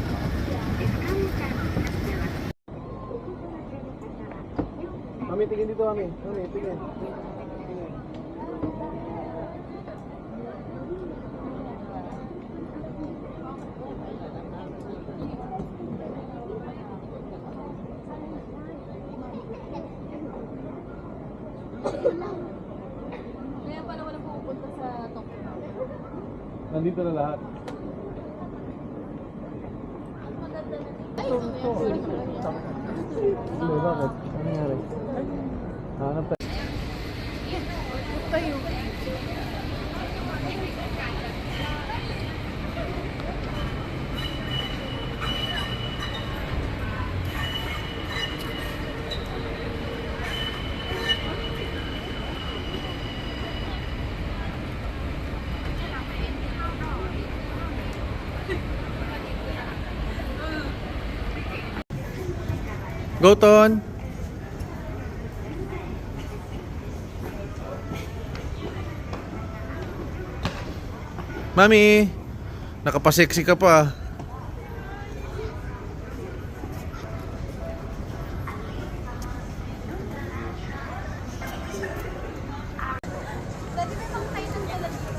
Mami, tingin dito, Mami. Mami, tingin. Kaya pala wala pupunta sa Tokyo Tower. Nandito na lahat. Maganda na. Ano, bakit? Ano nangyari? Hanap tayo. Go, Ton! Mami, nakapaseksi ka pa.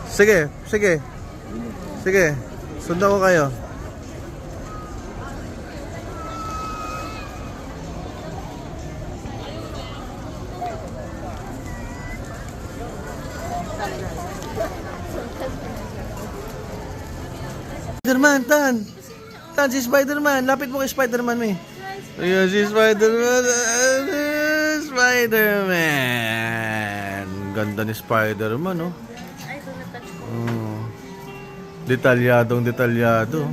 Sige, sige. Sige, sundan ko kayo. Spider-Man, Tan! Tan, si Spider-Man! Lapit mo kay Spider-Man, may. Ayan si Spider-Man! Spider-Man! Ganda ni Spider-Man, oh. Ay, so natouch ko. Oh. Detalyadong detalyado.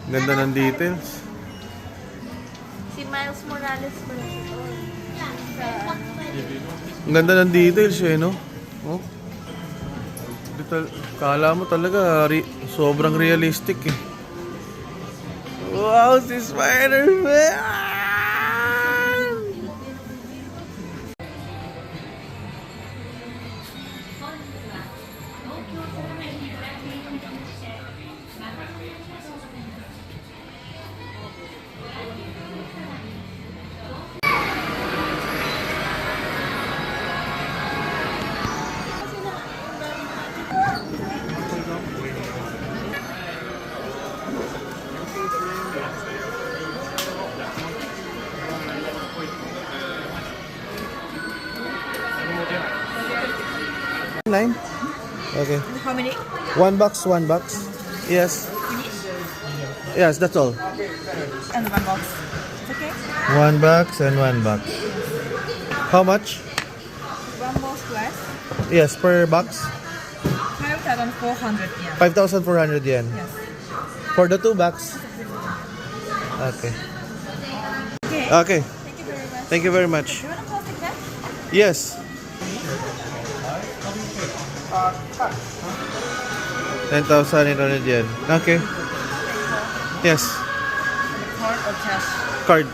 Ganda ng details. Si Miles Morales pa rin. Ang ganda ng details, eh, no? Oh. Kala mo talaga sobrang realistic, eh. Wow, si Spider-Man! How many? One box. Yes. Yes, that's all. And 1 box. It's okay? One box and one box. How much? 1 box less. Yes, per box. 5,400 yen. 5,400 yen. Yes. For the 2 box. Okay. Okay. Thank you very much. Thank you very much. Do you want to plastic bag? Yes. 10,800 yen. Okay. Yes. Card or cash? Card.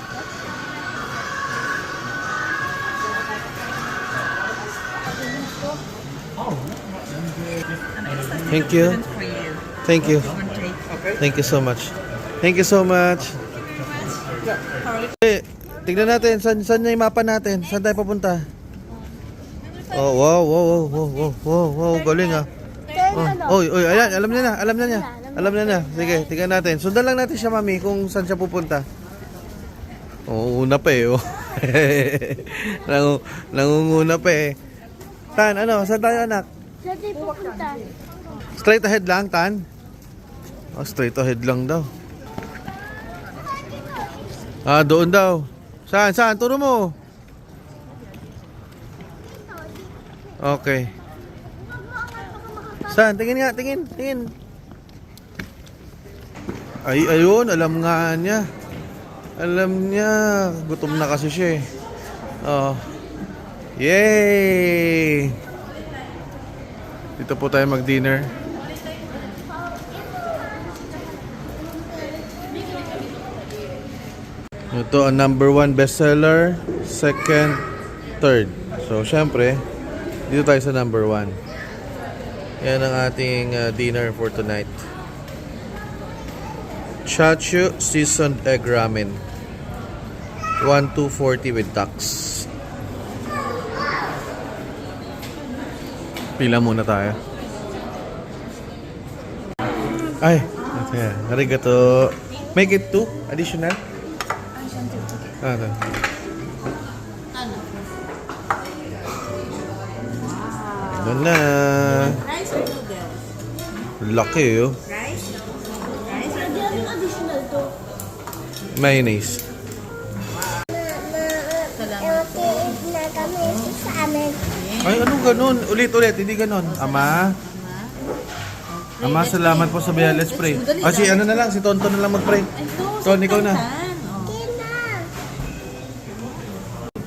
Thank you. Student for you. Thank you. You can take. Thank you so much. Thank you so much. Eh, tignan natin, saan na yung mapa natin? Saan tayo papunta? Oh, wow, galing ah. Oh, oy, ayan, alam na niya. Sige, tignan natin. Sundan lang natin siya, mami, kung saan siya pupunta. Oh, una pa eh, oh. Nangunguna pa eh. Tan, ano, saan tayo, anak? Saan tayo pupunta? Straight ahead lang, Tan? Oh, straight ahead lang daw. Ah, doon daw. Saan? Turo mo. Okay. Saan? Tingin nga, tingin. Ay, ayun, alam nga niya. Alam niya. Gutom na kasi siya eh. Oh. Yay! Dito po tayo mag-dinner. Ito ang number 1 bestseller, second, third. So, syempre, dito tayo sa number 1. Yan ang ating dinner for tonight. Chachu seasoned egg ramen. 1,240 with tax. Pila muna tayo. Ay, okay. Arigato. Make it 2 additional. Ano? Ano na? Rice or noodles? Laki oh. Rice? Rice or Lagyan natin additional to. Mayonnaise. Salamat po. Na kami sa amin. Ay, anong ganun? Ulit, hindi ganun. Ama, salamat po sa biyaya. Let's pray. Si ano na lang, si Tonton na lang mag-pray. Ton, ikaw na.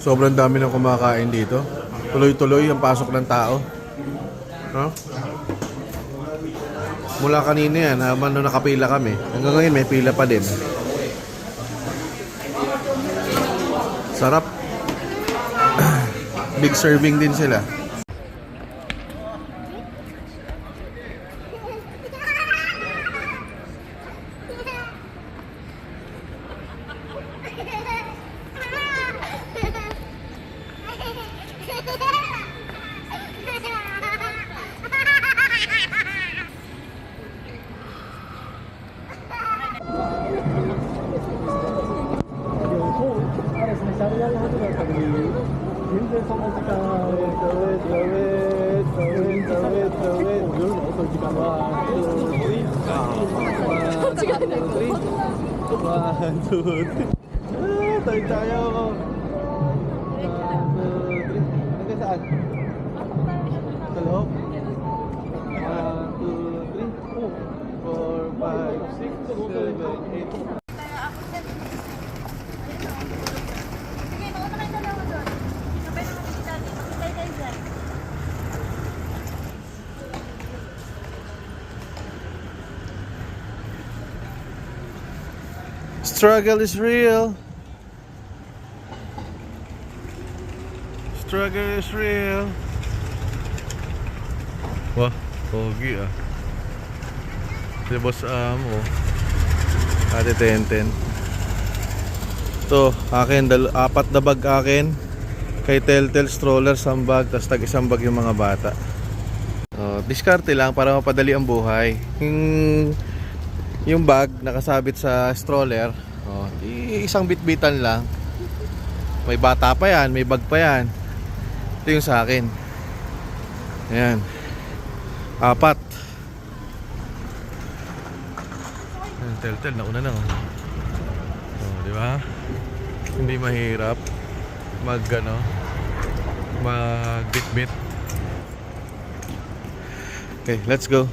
Sobrang dami ng kumakain dito. Tuloy-tuloy ang pasok ng tao. No? Mula kanina yan, habang nung nakapila kami. Hanggang ngayon may pila pa din. Sarap. Big serving din sila. Tayo tayo. 1, 2, 3. Hanggang saan? Sa loob? 1, 2, 3, 4, 5, 6, 7, 8. Struggle is real. Struggle is real. Wah, pogi ah. Si Boss Amo. Ate Tenten. Ito, akin, 4 na bag akin. Kay Telltale stroller, 1 bag, tapos tag-1 bag yung mga bata. Diskarte lang para mapadali ang buhay. Yung bag nakasabit sa stroller, isang bitbitan lang. May bata pa yan, may bag pa yan. Ito yung sa akin. Ayan. 4. Telltale, nauna na. Oh, di ba? Hindi mahirap mag-bitbit. Okay, let's go.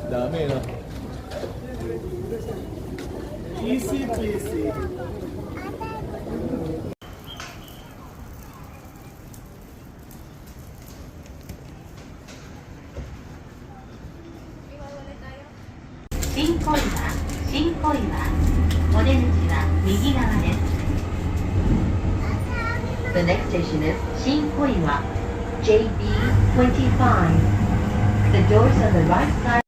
Dami, no? Easy peasy. The next station is Shinkoiwa, JB25. The doors on the right side.